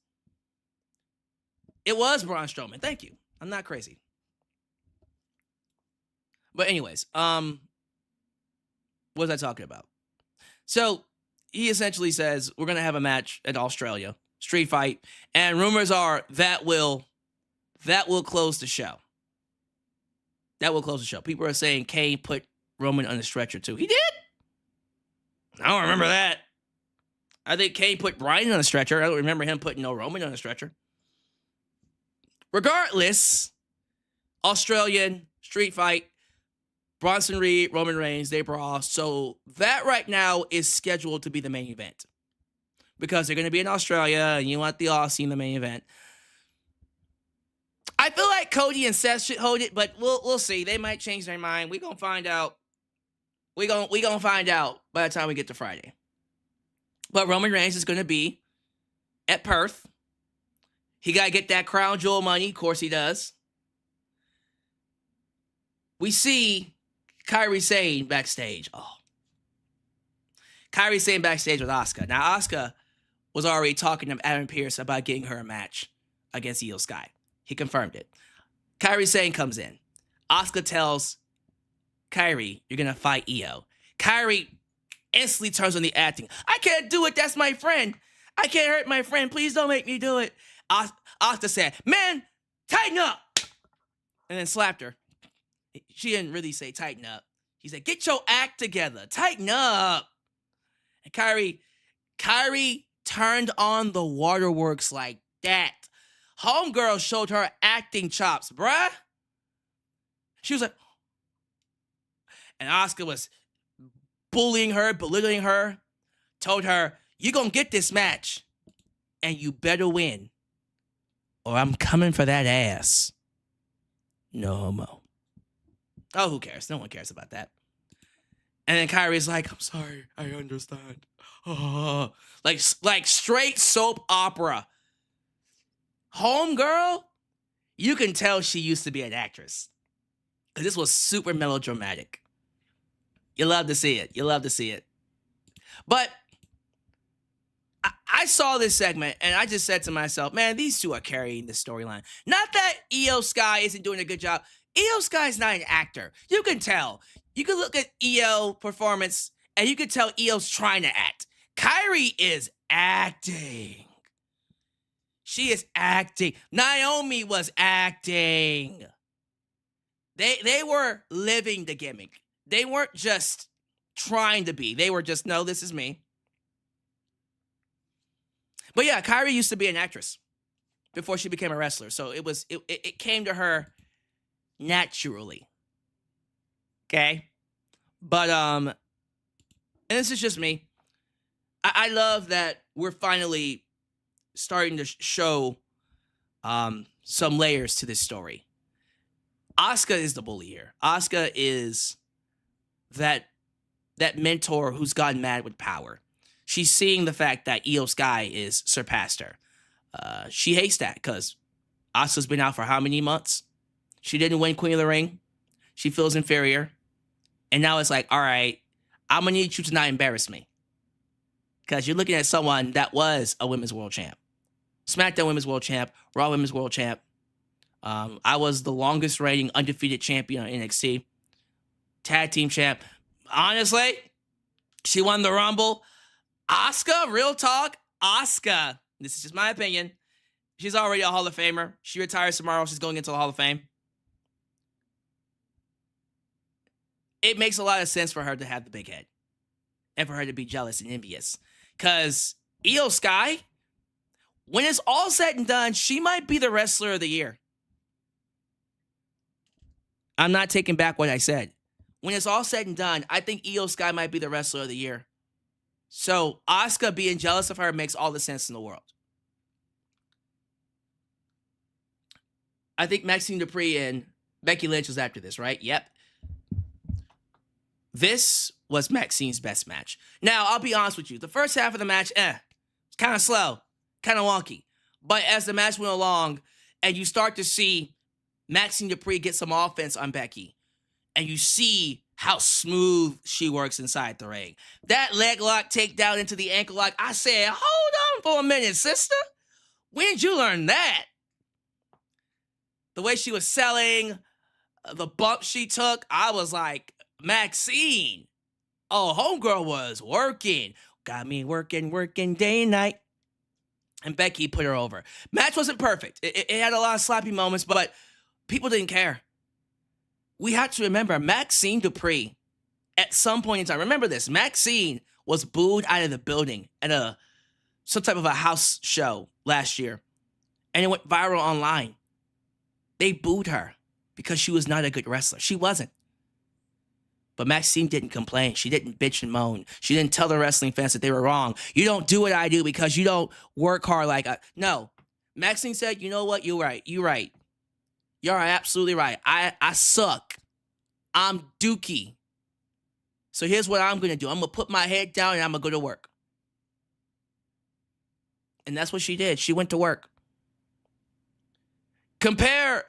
It was Braun Strowman. Thank you. I'm not crazy. But anyways, what was I talking about? So he essentially says, we're going to have a match at Australia, street fight. And rumors are that will close the show. That will close the show. People are saying Kane put Roman on the stretcher too. He did? I don't remember that. I think Kane put Bryan on the stretcher. I don't remember him putting no Roman on the stretcher. Regardless, Australian street fight, Bronson Reed, Roman Reigns, they brawl. So that right now is scheduled to be the main event. Because they're going to be in Australia and you want the Aussie in the main event. I feel like Cody and Seth should hold it, but we'll see. They might change their mind. We're going to find out. We're gonna find out by the time we get to Friday. But Roman Reigns is going to be at Perth. He got to get that crown jewel money. Of course he does. We see Kairi Sane backstage. Oh. Kairi Sane backstage with Asuka. Now, Asuka was already talking to Adam Pearce about getting her a match against Io Sky. He confirmed it. Kairi Sane comes in. Asuka tells Kairi, you're going to fight Io. Kairi instantly turns on the acting. I can't do it. That's my friend. I can't hurt my friend. Please don't make me do it. Asuka said, man, tighten up. And then slapped her. She didn't really say tighten up. She said, get your act together. Tighten up. And Kairi turned on the waterworks like that. Homegirl showed her acting chops, bruh. She was like, and Asuka was bullying her, belittling her, told her, you're going to get this match, and you better win, or I'm coming for that ass. No homo. Oh, who cares? No one cares about that. And then Kairi's like, I'm sorry, I understand. Oh, like straight soap opera. Homegirl, you can tell she used to be an actress. Because this was super melodramatic. You love to see it. You love to see it. But I saw this segment and I just said to myself, man, these two are carrying the storyline. Not that Io Sky isn't doing a good job. Io Sky's not an actor. You can tell. You can look at Io performance and you can tell Io's trying to act. Kairi is acting. She is acting. Naomi was acting. They were living the gimmick. They weren't just trying to be. They were just, no, this is me. But yeah, Kairi used to be an actress before she became a wrestler. So it came to her naturally. Okay? But, and this is just me. I love that we're finally starting to show some layers to this story. Asuka is the bully here. Asuka is that mentor who's gotten mad with power. She's seeing the fact that Io Sky is surpassed her. She hates that because Asuka's been out for how many months? She didn't win Queen of the Ring. She feels inferior. And now it's like, all right, I'm going to need you to not embarrass me. Because you're looking at someone that was a women's world champ. SmackDown women's world champ, Raw women's world champ. I was the longest reigning undefeated champion on NXT. Tag team champ. Honestly, she won the Rumble. Asuka, real talk, Asuka. This is just my opinion. She's already a Hall of Famer. She retires tomorrow. She's going into the Hall of Fame. It makes a lot of sense for her to have the big head. And for her to be jealous and envious. Because Io Sky, when it's all said and done, she might be the wrestler of the year. I'm not taking back what I said. when it's all said and done, I think Io Sky might be the wrestler of the year. So Asuka being jealous of her makes all the sense in the world. I think Maxxine Dupri and Becky Lynch was after this, right? Yep. This was Maxine's best match. Now, I'll be honest with you. The first half of the match, it's kind of slow, kind of wonky. But as the match went along, and you start to see Maxxine Dupri get some offense on Becky, and you see how smooth she works inside the ring. That leg lock takedown into the ankle lock, I said, hold on for a minute, sister. When did you learn that? The way she was selling, the bump she took, I was like, Maxxine. Oh, homegirl was working. Got me working day and night. And Becky put her over. Match wasn't perfect. It had a lot of sloppy moments, but people didn't care. We have to remember, Maxxine Dupri, at some point in time, remember this, Maxxine was booed out of the building at some type of a house show last year. And it went viral online. They booed her because she was not a good wrestler. She wasn't. But Maxxine didn't complain. She didn't bitch and moan. She didn't tell the wrestling fans that they were wrong. You don't do what I do because you don't work hard like I... No. Maxxine said, you know what? You're right. You're right. You're absolutely right. I suck. I'm dookie. So here's what I'm going to do. I'm going to put my head down and I'm going to go to work. And that's what she did. She went to work. Compare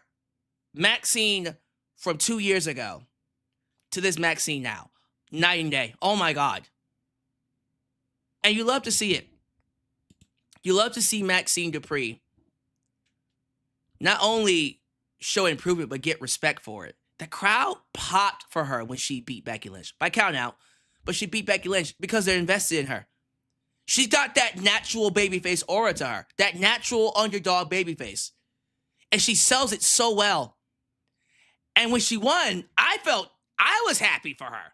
Maxxine from 2 years ago to this Maxxine now. Night and day. Oh my God. And you love to see it. You love to see Maxxine Dupri not only show improvement, but get respect for it. The crowd popped for her when she beat Becky Lynch. By count out, but she beat Becky Lynch because they're invested in her. She's got that natural babyface aura to her. That natural underdog babyface. And she sells it so well. And when she won, I was happy for her.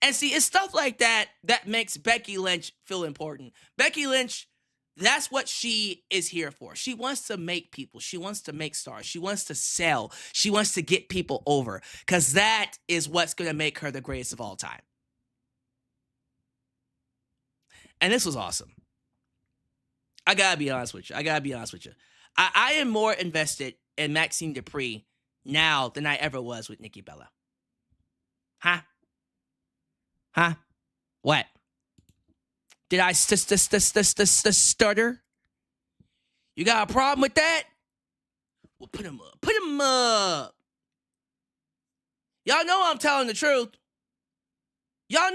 And see, it's stuff like that that makes Becky Lynch feel important. Becky Lynch, that's what she is here for. She wants to make people. She wants to make stars. She wants to sell. She wants to get people over. Because that is what's going to make her the greatest of all time. And this was awesome. I got to be honest with you. I am more invested in Maxxine Dupri now than I ever was with Nikki Bella. Huh? What? Did I stutter? You got a problem with that? Well, put him up. Put him up. Y'all know I'm telling the truth. Y'all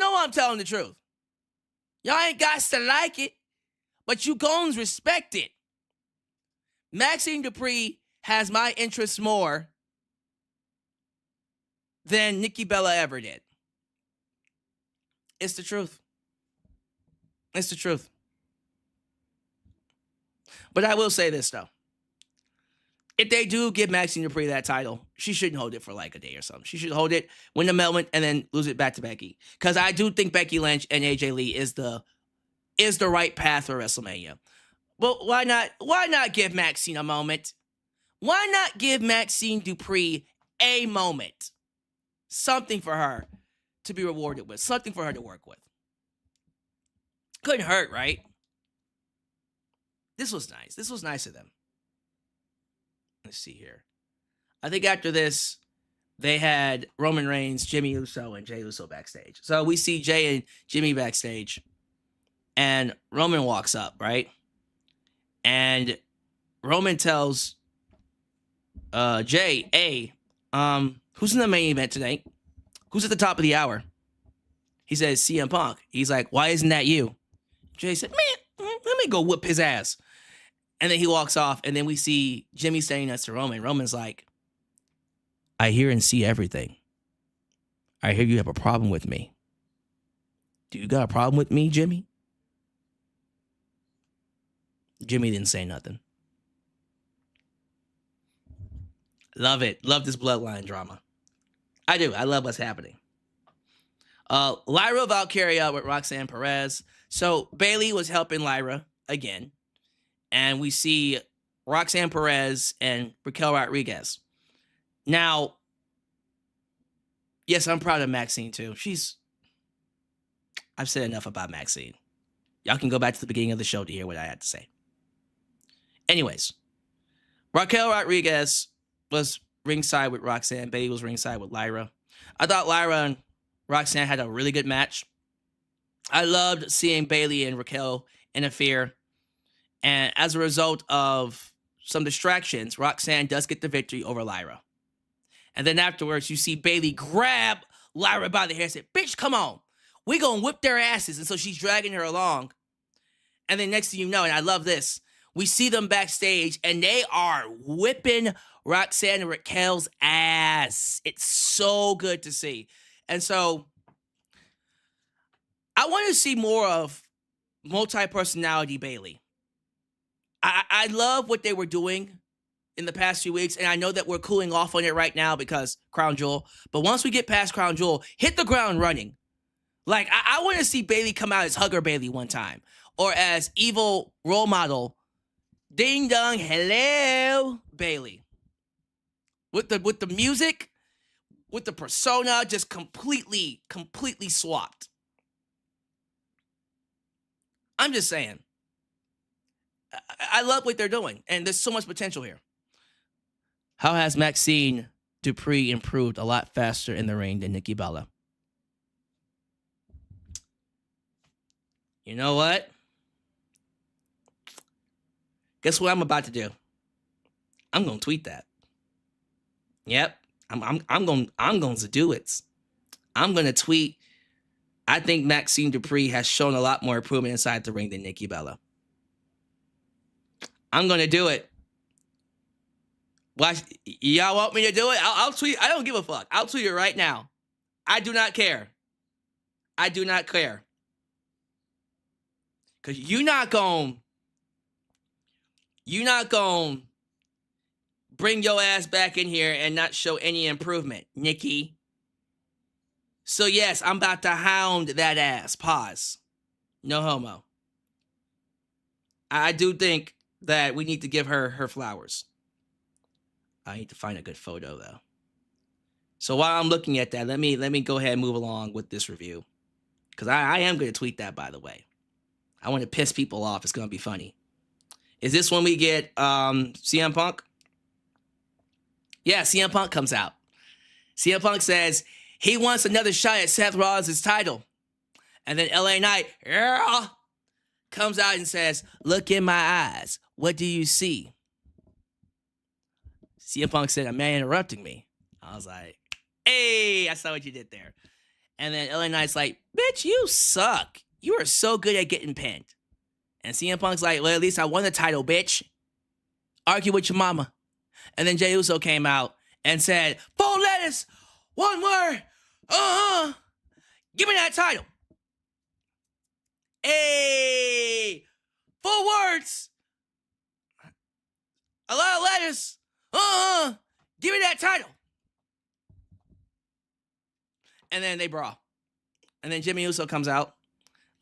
ain't got to like it, but you goons respect it. Maxxine Dupri has my interest more than Nikki Bella ever did. It's the truth. But I will say this, though. If they do give Maxxine Dupri that title, she shouldn't hold it for like a day or something. She should hold it, win the moment, and then lose it back to Becky. Because I do think Becky Lynch and AJ Lee is the right path for WrestleMania. But why not give Maxxine a moment? Why not give Maxxine Dupri a moment? Something for her to be rewarded with. Something for her to work with. Couldn't hurt, right? This was nice. This was nice of them. Let's see here. I think after this, they had Roman Reigns, Jimmy Uso, and Jey Uso backstage. So we see Jey and Jimmy backstage. And Roman walks up, right? And Roman tells Jey, hey, who's in the main event tonight? Who's at the top of the hour? He says, CM Punk. He's like, why isn't that you? Jey said, man, let me go whoop his ass. And then he walks off, and then we see Jimmy saying that to Roman. Roman's like, I hear and see everything. I hear you have a problem with me. Do you got a problem with me, Jimmy? Jimmy didn't say nothing. Love it. Love this bloodline drama. I do. I love what's happening. Lyra Valkyria with Roxanne Perez. So Bayley was helping Lyra again. And we see Roxanne Perez and Raquel Rodriguez. Now, Yes, I'm proud of Maxxine too. I've said enough about Maxxine. Y'all can go back to the beginning of the show to hear what I had to say. Anyways, Raquel Rodriguez was ringside with Roxanne. Bayley was ringside with Lyra. I thought Lyra and Roxanne had a really good match. I loved seeing Bayley and Raquel interfere. And as a result of some distractions, Roxanne does get the victory over Lyra. And then afterwards, you see Bayley grab Lyra by the hair and say, bitch, come on. We gonna whip their asses. And so she's dragging her along. And then next thing you know, and I love this, we see them backstage and they are whipping Roxanne and Raquel's ass. It's so good to see. And so I want to see more of multi-personality Bayley. I love what they were doing in the past few weeks, and I know that we're cooling off on it right now because Crown Jewel. But once we get past Crown Jewel, hit the ground running. Like, I want to see Bayley come out as Hugger Bayley one time, or as evil role model, ding dong, hello, Bayley. With the music, with the persona, just completely swapped. I'm just saying. I love what they're doing, and there's so much potential here. How has Maxxine Dupri improved a lot faster in the ring than Nikki Bella? You know what? Guess what I'm about to do? I'm gonna tweet that. Yep, I'm going to do it. I'm gonna tweet. I think Maxxine Dupri has shown a lot more improvement inside the ring than Nikki Bella. I'm going to do it. Watch, y'all want me to do it? I'll tweet. I don't give a fuck. I'll tweet it right now. I do not care. I do not care. Because you're not going to bring your ass back in here and not show any improvement, Nikki. So yes, I'm about to hound that ass. Pause. No homo. I do think that we need to give her flowers. I need to find a good photo though. So while I'm looking at that, let me go ahead and move along with this review. Because I am going to tweet that, by the way. I want to piss people off. It's going to be funny. Is this when we get CM Punk? Yeah, CM Punk comes out. CM Punk says he wants another shot at Seth Rollins' title. And then LA Knight comes out and says, look in my eyes. What do you see? CM Punk said, a man interrupting me. I was like, hey, I saw what you did there. And then LA Knight's like, bitch, you suck. You are so good at getting pinned. And CM Punk's like, well, at least I won the title, bitch. Argue with your mama. And then Jey Uso came out and said, 4 letters, 1 word. Give me that title. Hey, 4 words. A lot of letters. Give me that title. And then they brawl. And then Jimmy Uso comes out.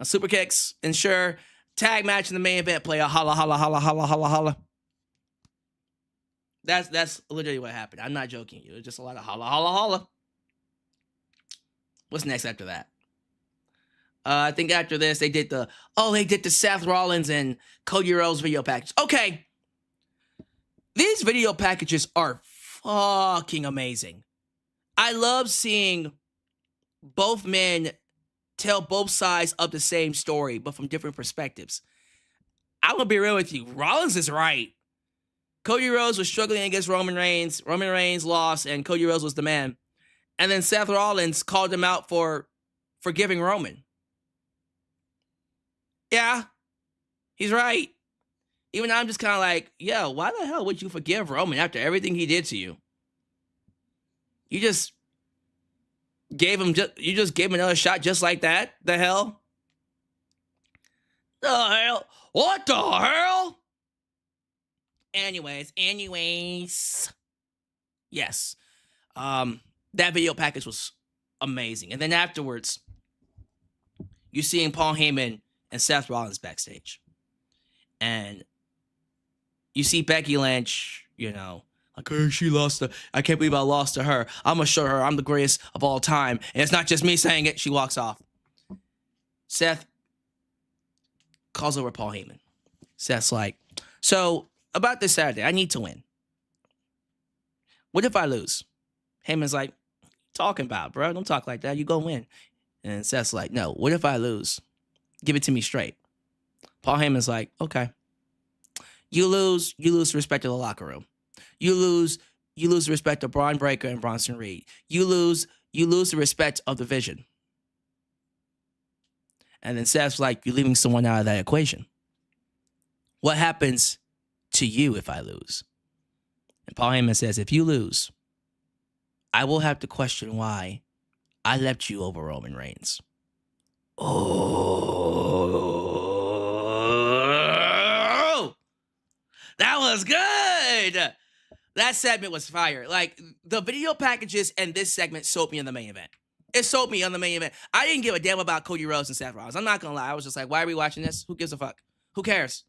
Super kicks, ensure tag match in the main event play a holla, holla, holla, holla, holla, holla. That's literally what happened. I'm not joking. It was just a lot of holla, holla, holla. What's next after that? I think after this, they did the Seth Rollins and Cody Rhodes video package. Okay. These video packages are fucking amazing. I love seeing both men tell both sides of the same story, but from different perspectives. I'm going to be real with you. Rollins is right. Cody Rhodes was struggling against Roman Reigns. Roman Reigns lost, and Cody Rhodes was the man. And then Seth Rollins called him out for forgiving Roman. Yeah, he's right. Even I'm just kind of like, yo, why the hell would you forgive Roman after everything he did to you? You just gave him another shot just like that? The hell? The hell? What the hell? Anyways. Yes. That video package was amazing. And then afterwards, you're seeing Paul Heyman and Seth Rollins backstage. And you see Becky Lynch, Like, hey, she lost to, I can't believe I lost to her. I'm going to show her I'm the greatest of all time. And it's not just me saying it. She walks off. Seth calls over Paul Heyman. Seth's like, so about this Saturday, I need to win. What if I lose? Heyman's like, talking about, bro? Don't talk like that. You go win. And Seth's like, no, what if I lose? Give it to me straight. Paul Heyman's like, okay. You lose the respect of the locker room. You lose the respect of Braun Breaker and Bronson Reed. You lose the respect of the Vision. And then Seth's like, you're leaving someone out of that equation. What happens to you if I lose? And Paul Heyman says, if you lose, I will have to question why I left you over Roman Reigns. Oh, that was good. That segment was fire. Like, the video packages and this segment sold me in the main event. It sold me on the main event. I didn't give a damn about Cody Rhodes and Seth Rollins. I'm not gonna lie. I was just like, why are we watching this? Who gives a fuck? Who cares?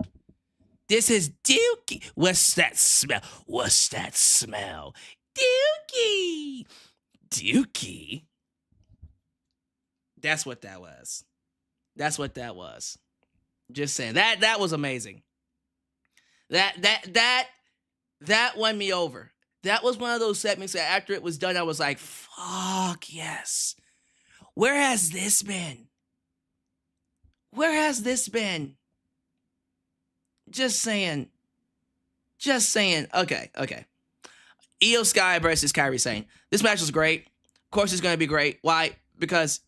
This is Dookie. What's that smell? What's that smell? Dookie. Dookie. That's what that was. That's what that was. Just saying. That was amazing. That won me over. That was one of those segments that after it was done, I was like, fuck yes. Where has this been? Where has this been? Just saying. Just saying. Okay. Io Sky versus Kairi Sane. This match was great. Of course it's going to be great. Why? Because,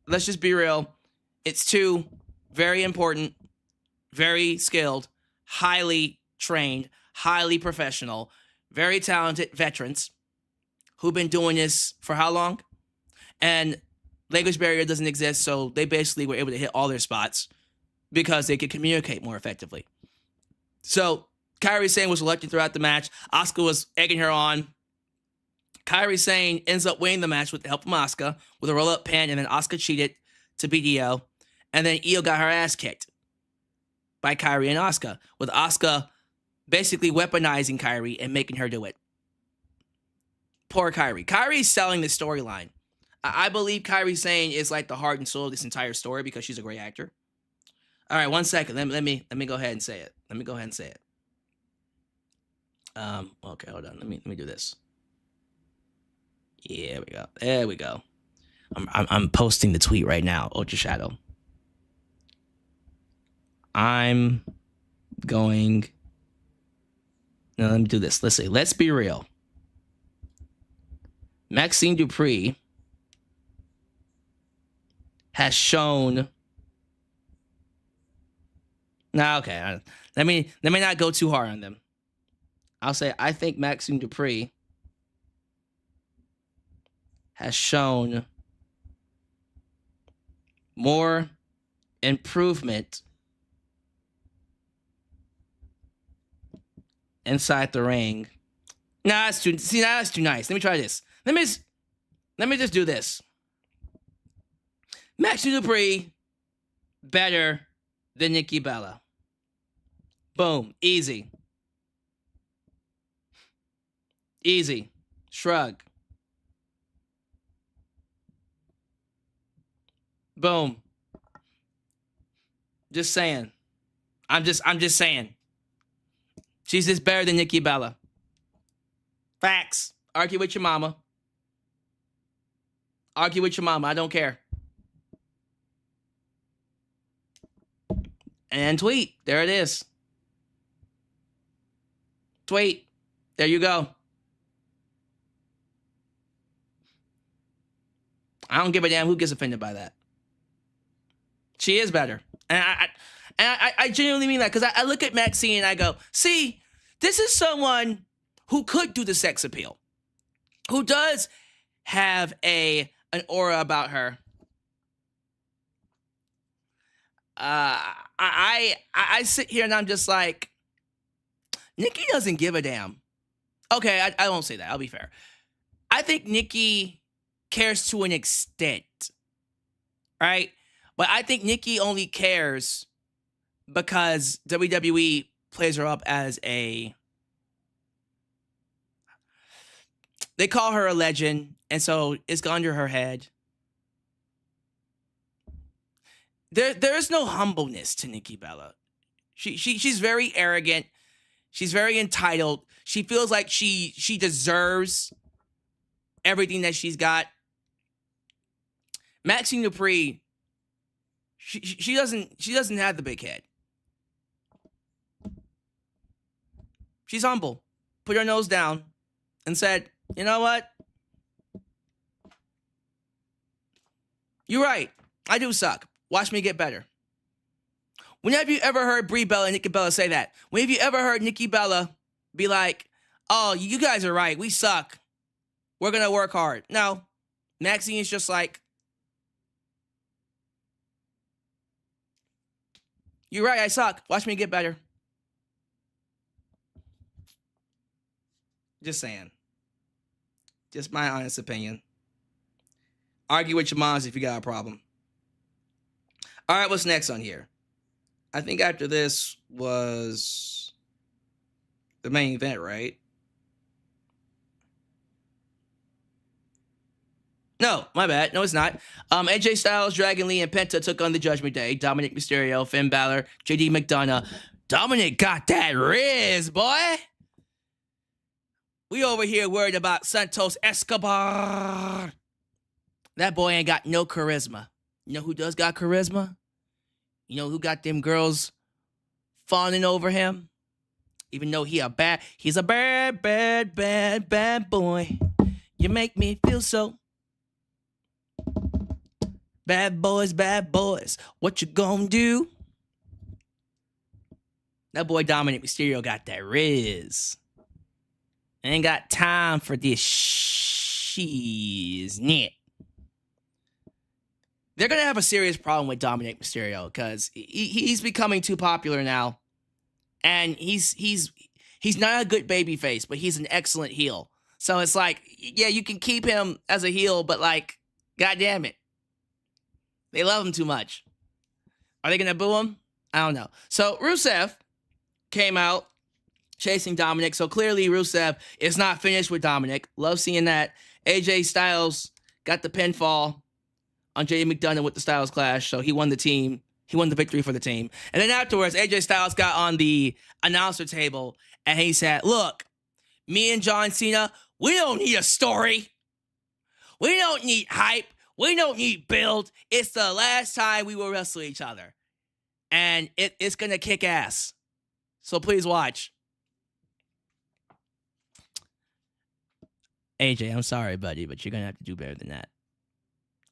let's just be real, it's two very important, very skilled, highly trained, highly professional, very talented veterans who've been doing this for how long? And language barrier doesn't exist, so they basically were able to hit all their spots because they could communicate more effectively. So Kairi Sane was elected throughout the match. Asuka was egging her on. Kairi Sane ends up winning the match with the help of Asuka with a roll-up pin, and then Asuka cheated to beat Io. And then Io got her ass kicked by Kairi and Asuka, with Asuka basically weaponizing Kairi and making her do it. Poor Kairi. Kairi's selling this storyline. I believe Kairi Sane is like the heart and soul of this entire story because she's a great actor. All right, 1 second. Let me go ahead and say it. Okay, hold on. Let me do this. Yeah, there we go. I'm posting the tweet right now, Ultra Shadow. I'm going. Now let me do this. Let's see. Let's be real. Maxxine Dupri has shown. Nah, okay. Let me not go too hard on them. I'll say I think Maxxine Dupri has shown more improvement inside the ring. That's too nice. Let me try this. Let me just do this. Maxxine Dupri better than Nikki Bella. Boom. Easy. Shrug. Boom. Just saying. I'm just saying. She's just better than Nikki Bella. Facts. Argue with your mama. I don't care. And tweet. There it is. Tweet. There you go. I don't give a damn who gets offended by that. She is better. And I genuinely mean that because I look at Maxxine and I go, see, this is someone who could do the sex appeal, who does have an aura about her. I sit here and I'm just like, Nikki doesn't give a damn. Okay, I won't say that. I'll be fair. I think Nikki cares to an extent, right? But I think Nikki only cares because WWE plays her up as a They call her a legend, and so it's gone to her head. There is no humbleness to Nikki Bella. She's very arrogant. She's very entitled. She feels like she deserves everything that she's got. Maxxine Dupri, she doesn't have the big head. She's humble. Put her nose down and said, you know what? You're right. I do suck. Watch me get better. When have you ever heard Brie Bella and Nikki Bella say that? When have you ever heard Nikki Bella be like, oh, you guys are right. We suck. We're going to work hard. No. Maxxine is just like, you're right. I suck. Watch me get better. Just saying. Just my honest opinion. Argue with your moms if you got a problem. All right, what's next on here? I think after this was the main event, right? No, my bad. No, it's not. AJ Styles, Dragon Lee, and Penta took on the Judgment Day. Dominic Mysterio, Finn Balor, JD McDonough. Dominic got that Riz, boy. We over here worried about Santos Escobar. That boy ain't got no charisma. You know who does got charisma? You know who got them girls fawning over him? Even though he's a bad, bad boy. You make me feel so. Bad boys, what you gonna do? That boy Dominic Mysterio got that Riz. Ain't got time for this shiznit. They're going to have a serious problem with Dominic Mysterio because he's becoming too popular now. And he's not a good babyface, but he's an excellent heel. So it's like, yeah, you can keep him as a heel, but like, God damn it. They love him too much. Are they going to boo him? I don't know. So Rusev came out chasing Dominic. So clearly Rusev is not finished with Dominic. Love seeing that. AJ Styles got the pinfall on JD McDonough with the Styles Clash. So he won the team. He won the victory for the team. And then afterwards, AJ Styles got on the announcer table and he said, look, me and John Cena, we don't need a story. We don't need hype. We don't need build. It's the last time we will wrestle each other. And it's going to kick ass. So please watch. AJ, I'm sorry, buddy, but you're going to have to do better than that.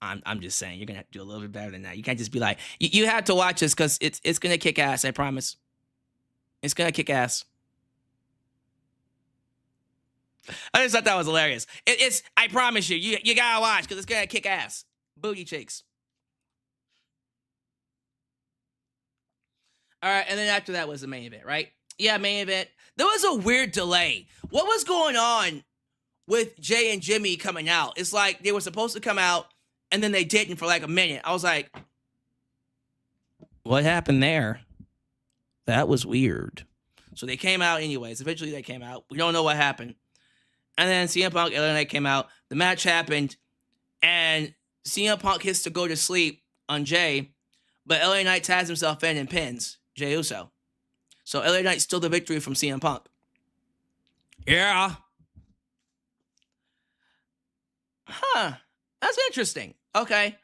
I'm just saying, you're going to have to do a little bit better than that. You can't just be like, you have to watch this because it's going to kick ass, I promise. It's going to kick ass. I just thought that was hilarious. I promise you, you got to watch because it's going to kick ass. Booty cheeks. All right, and then after that was the main event, right? Yeah, main event. There was a weird delay. What was going on with Jay and Jimmy coming out? It's like they were supposed to come out, and then they didn't for like a minute. I was like, what happened there? That was weird. So they came out anyways. Eventually they came out. We don't know what happened. And then CM Punk, LA Knight came out. The match happened, and CM Punk hits to go to sleep on Jay, but LA Knight ties himself in and pins Jey Uso. So LA Knight stole the victory from CM Punk. Yeah. Huh. That's interesting. Okay.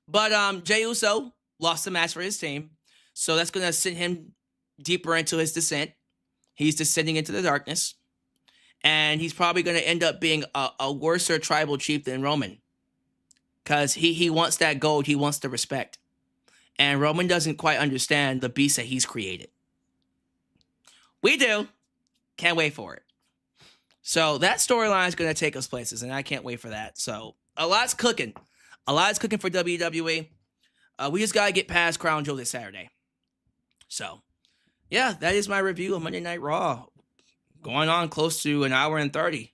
But Jey Uso lost the match for his team. So that's going to send him deeper into his descent. He's descending into the darkness. And he's probably going to end up being a worser tribal chief than Roman. Because he wants that gold. He wants the respect. And Roman doesn't quite understand the beast that he's created. We do. Can't wait for it. So that storyline is going to take us places, and I can't wait for that. So a lot's cooking. A lot's cooking for WWE. We just got to get past Crown Jewel this Saturday. So, yeah, that is my review of Monday Night Raw. Going on close to an hour and 30.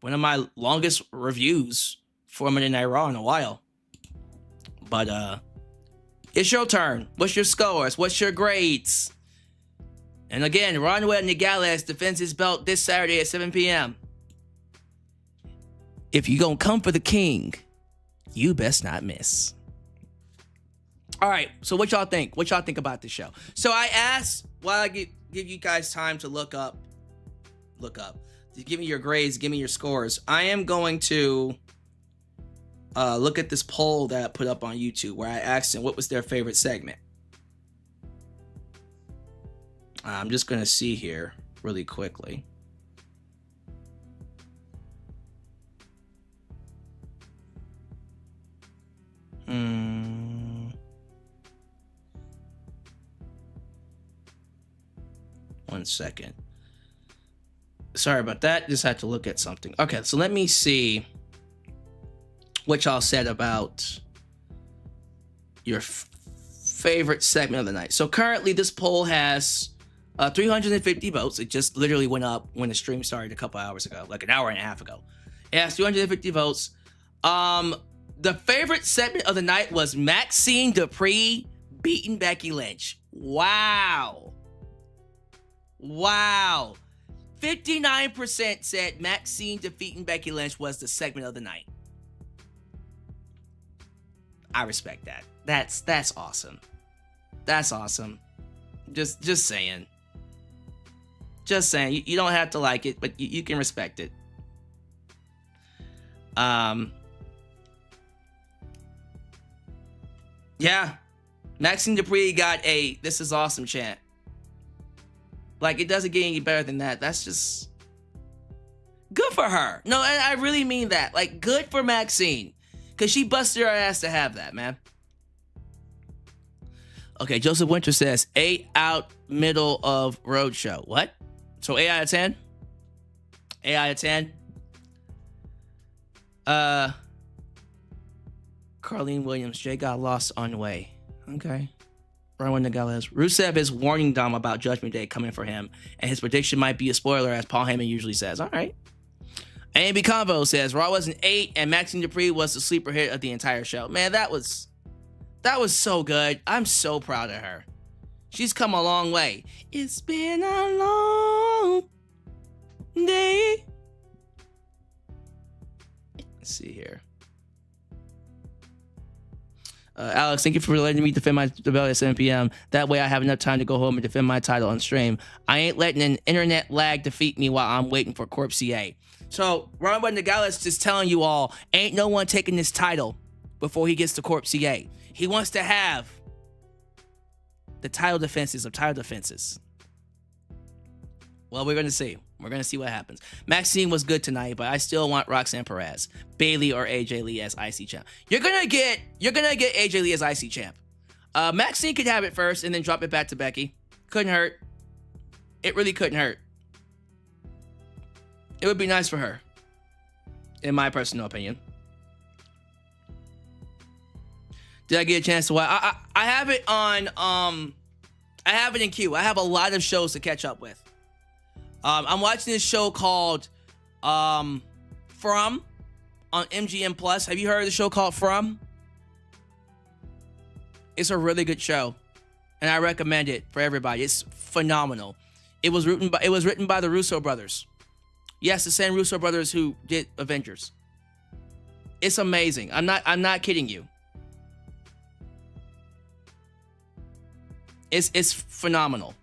One of my longest reviews for Monday Night Raw in a while. But it's your turn. What's your scores? What's your grades? And again, Ronwell Nogales defends his belt this Saturday at 7 p.m. If you gonna come for the king, you best not miss. All right, so what y'all think? What y'all think about this show? So I asked, while I give you guys time to look up, to give me your grades, give me your scores. I am going to look at this poll that I put up on YouTube where I asked them what was their favorite segment. I'm just gonna see here really quickly. One second. Sorry about that. Just had to look at something. Okay, so let me see what y'all said about your favorite segment of the night. So currently this poll has 350 votes. It just literally went up when the stream started a couple hours ago, like an hour and a half ago. It has 250 votes. The favorite segment of the night was Maxxine Dupri beating Becky Lynch. Wow. 59% said Maxxine defeating Becky Lynch was the segment of the night. I respect that. That's awesome. That's awesome. Just saying. Just saying. You don't have to like it, but you can respect it. Yeah. Maxxine Dupri got a "this is awesome" chant. Like, it doesn't get any better than that. That's just good for her. No, I really mean that. Like, good for Maxxine. Because she busted her ass to have that, man. Okay, Joseph Winter says 8 out middle of Roadshow. What? So 8 out of 10? 8 out of 10? Carlene Williams, Jay got lost on the way. Okay. Rowan Nogales. Rusev is warning Dom about Judgment Day coming for him, and his prediction might be a spoiler, as Paul Heyman usually says. All right. AMB Convo says Raw was an 8, and Maxxine Dupri was the sleeper hit of the entire show. Man, that was so good. I'm so proud of her. She's come a long way. It's been a long day. Let's see here. Alyx, thank you for letting me defend my belt at 7 p.m. That way I have enough time to go home and defend my title on stream. I ain't letting an internet lag defeat me while I'm waiting for Corp CA. So, Ron Nogales just telling you all, ain't no one taking this title before he gets to Corp CA. He wants to have the title defenses of title defenses. Well, we're going to see. We're going to see what happens. Maxxine was good tonight, but I still want Roxanne Perez, Bayley, or AJ Lee as IC champ. You're gonna get AJ Lee as IC champ. Maxxine could have it first and then drop it back to Becky. Couldn't hurt. It really couldn't hurt. It would be nice for her, in my personal opinion. Did I get a chance to watch? I have it on. I have it in queue. I have a lot of shows to catch up with. I'm watching this show called From on MGM Plus. Have you heard of the show called From? It's a really good show, and I recommend it for everybody. It's phenomenal. It was written by the Russo brothers. Yes, the same Russo brothers who did Avengers. It's amazing. I'm not kidding you. It's phenomenal.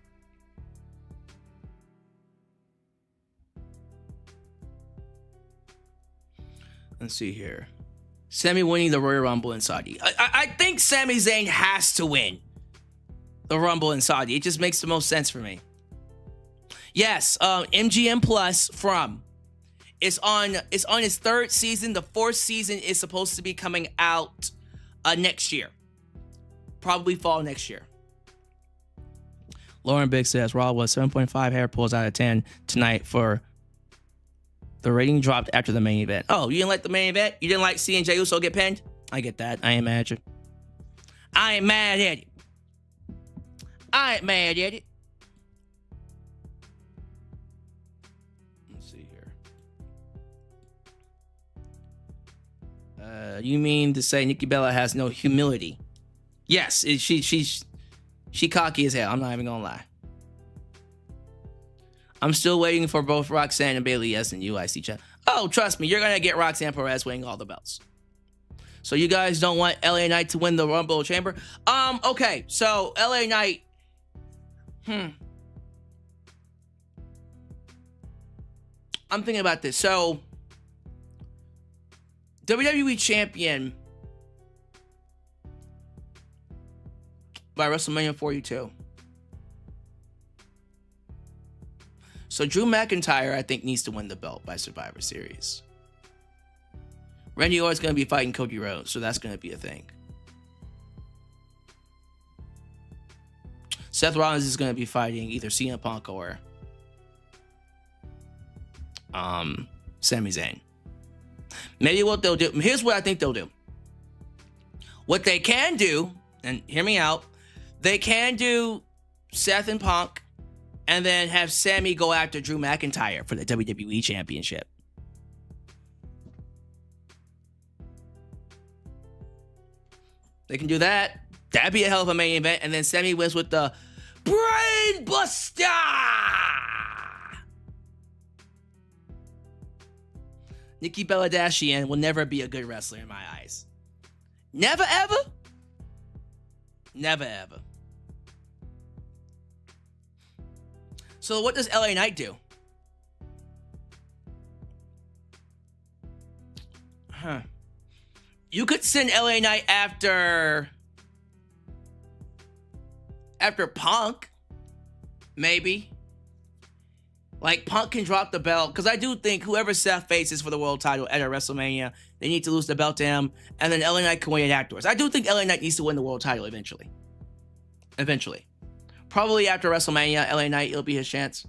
Let's see here. Sami winning the Royal Rumble in Saudi. I think Sami Zayn has to win the Rumble in Saudi. It just makes the most sense for me. Yes, MGM Plus From. It's on its third season. The fourth season is supposed to be coming out next year. Probably fall next year. Lauren Biggs says Raw was 7.5 hair pulls out of 10 tonight for the rating dropped after the main event. Oh, you didn't like the main event? You didn't like seeing Jey Uso get pinned? I get that. I ain't mad at you. I ain't mad at it. I ain't mad at it. Let's see here. You mean to say Nikki Bella has no humility? Yes, she cocky as hell. I'm not even gonna lie. I'm still waiting for both Roxanne and Bayley, yes, and UIC chat. Oh, trust me, you're going to get Roxanne Perez winning all the belts. So you guys don't want LA Knight to win the Rumble Chamber? Okay, so LA Knight, I'm thinking about this. So, WWE Champion by WrestleMania 42. So Drew McIntyre, I think, needs to win the belt by Survivor Series. Randy Orton's going to be fighting Cody Rhodes, so that's going to be a thing. Seth Rollins is going to be fighting either CM Punk or Sami Zayn. Maybe what they'll do, here's what I think they'll do. What they can do, and hear me out, they can do Seth and Punk, and then have Sami go after Drew McIntyre for the WWE Championship. They can do that. That'd be a hell of a main event. And then Sami wins with the Brain Buster. Nikki Bella-Dashian will never be a good wrestler in my eyes. Never ever? Never ever. So what does LA Knight do? You could send LA Knight after Punk, maybe. Like, Punk can drop the belt, because I do think whoever Seth faces for the world title at a WrestleMania, they need to lose the belt to him, and then LA Knight can win it afterwards. I do think LA Knight needs to win the world title eventually. Eventually. Probably after WrestleMania, LA Knight, it'll be his chance.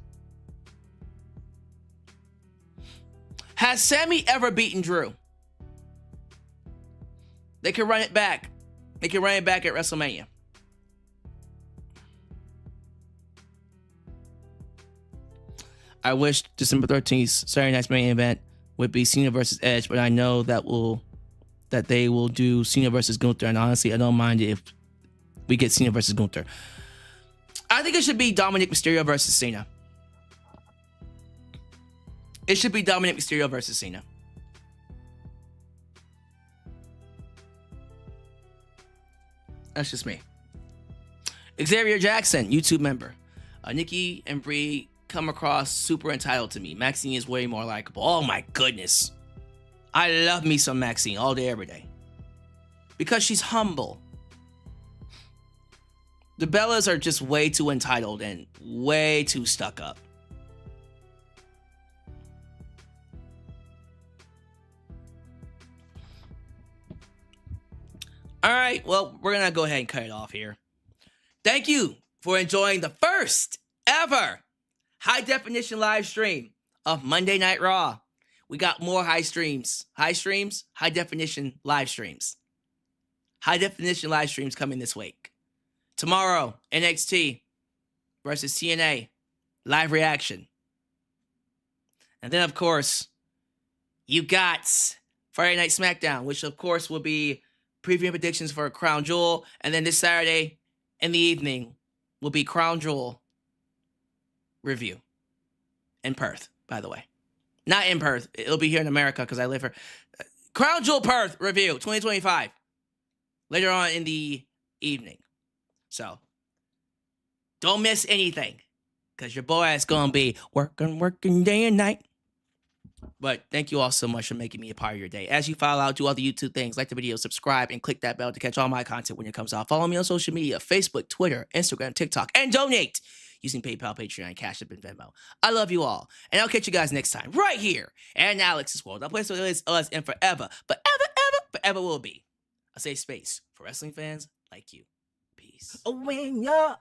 Has Sami ever beaten Drew? They can run it back. They can run it back at WrestleMania. I wish December 13th, Saturday night's main event, would be Cena versus Edge, but I know that they will do Cena versus Gunther, and honestly, I don't mind if we get Cena versus Gunther. I think it should be Dominic Mysterio versus Cena. It should be Dominic Mysterio versus Cena. That's just me. Xavier Jackson, YouTube member. Nikki and Brie come across super entitled to me. Maxxine is way more likable. Oh my goodness. I love me some Maxxine all day, every day. Because she's humble. The Bellas are just way too entitled and way too stuck up. All right, well, we're going to go ahead and cut it off here. Thank you for enjoying the first ever high-definition live stream of Monday Night Raw. We got more high-definition live streams. High-definition live streams coming this week. Tomorrow, NXT versus TNA, live reaction. And then, of course, you got Friday Night SmackDown, which, of course, will be preview predictions for Crown Jewel. And then this Saturday in the evening will be Crown Jewel review. In Perth, by the way. Not in Perth. It'll be here in America because I live here. Crown Jewel Perth review 2025. Later on in the evening. So, don't miss anything. Because your boy is going to be working day and night. But thank you all so much for making me a part of your day. As you follow out, do all the YouTube things, like the video, subscribe, and click that bell to catch all my content when it comes out. Follow me on social media, Facebook, Twitter, Instagram, TikTok, and donate using PayPal, Patreon, Cash App, and Venmo. I love you all, and I'll catch you guys next time, right here in Alex's World. A place where it is us and forever, but forever will be a safe space for wrestling fans like you. Peace. When you're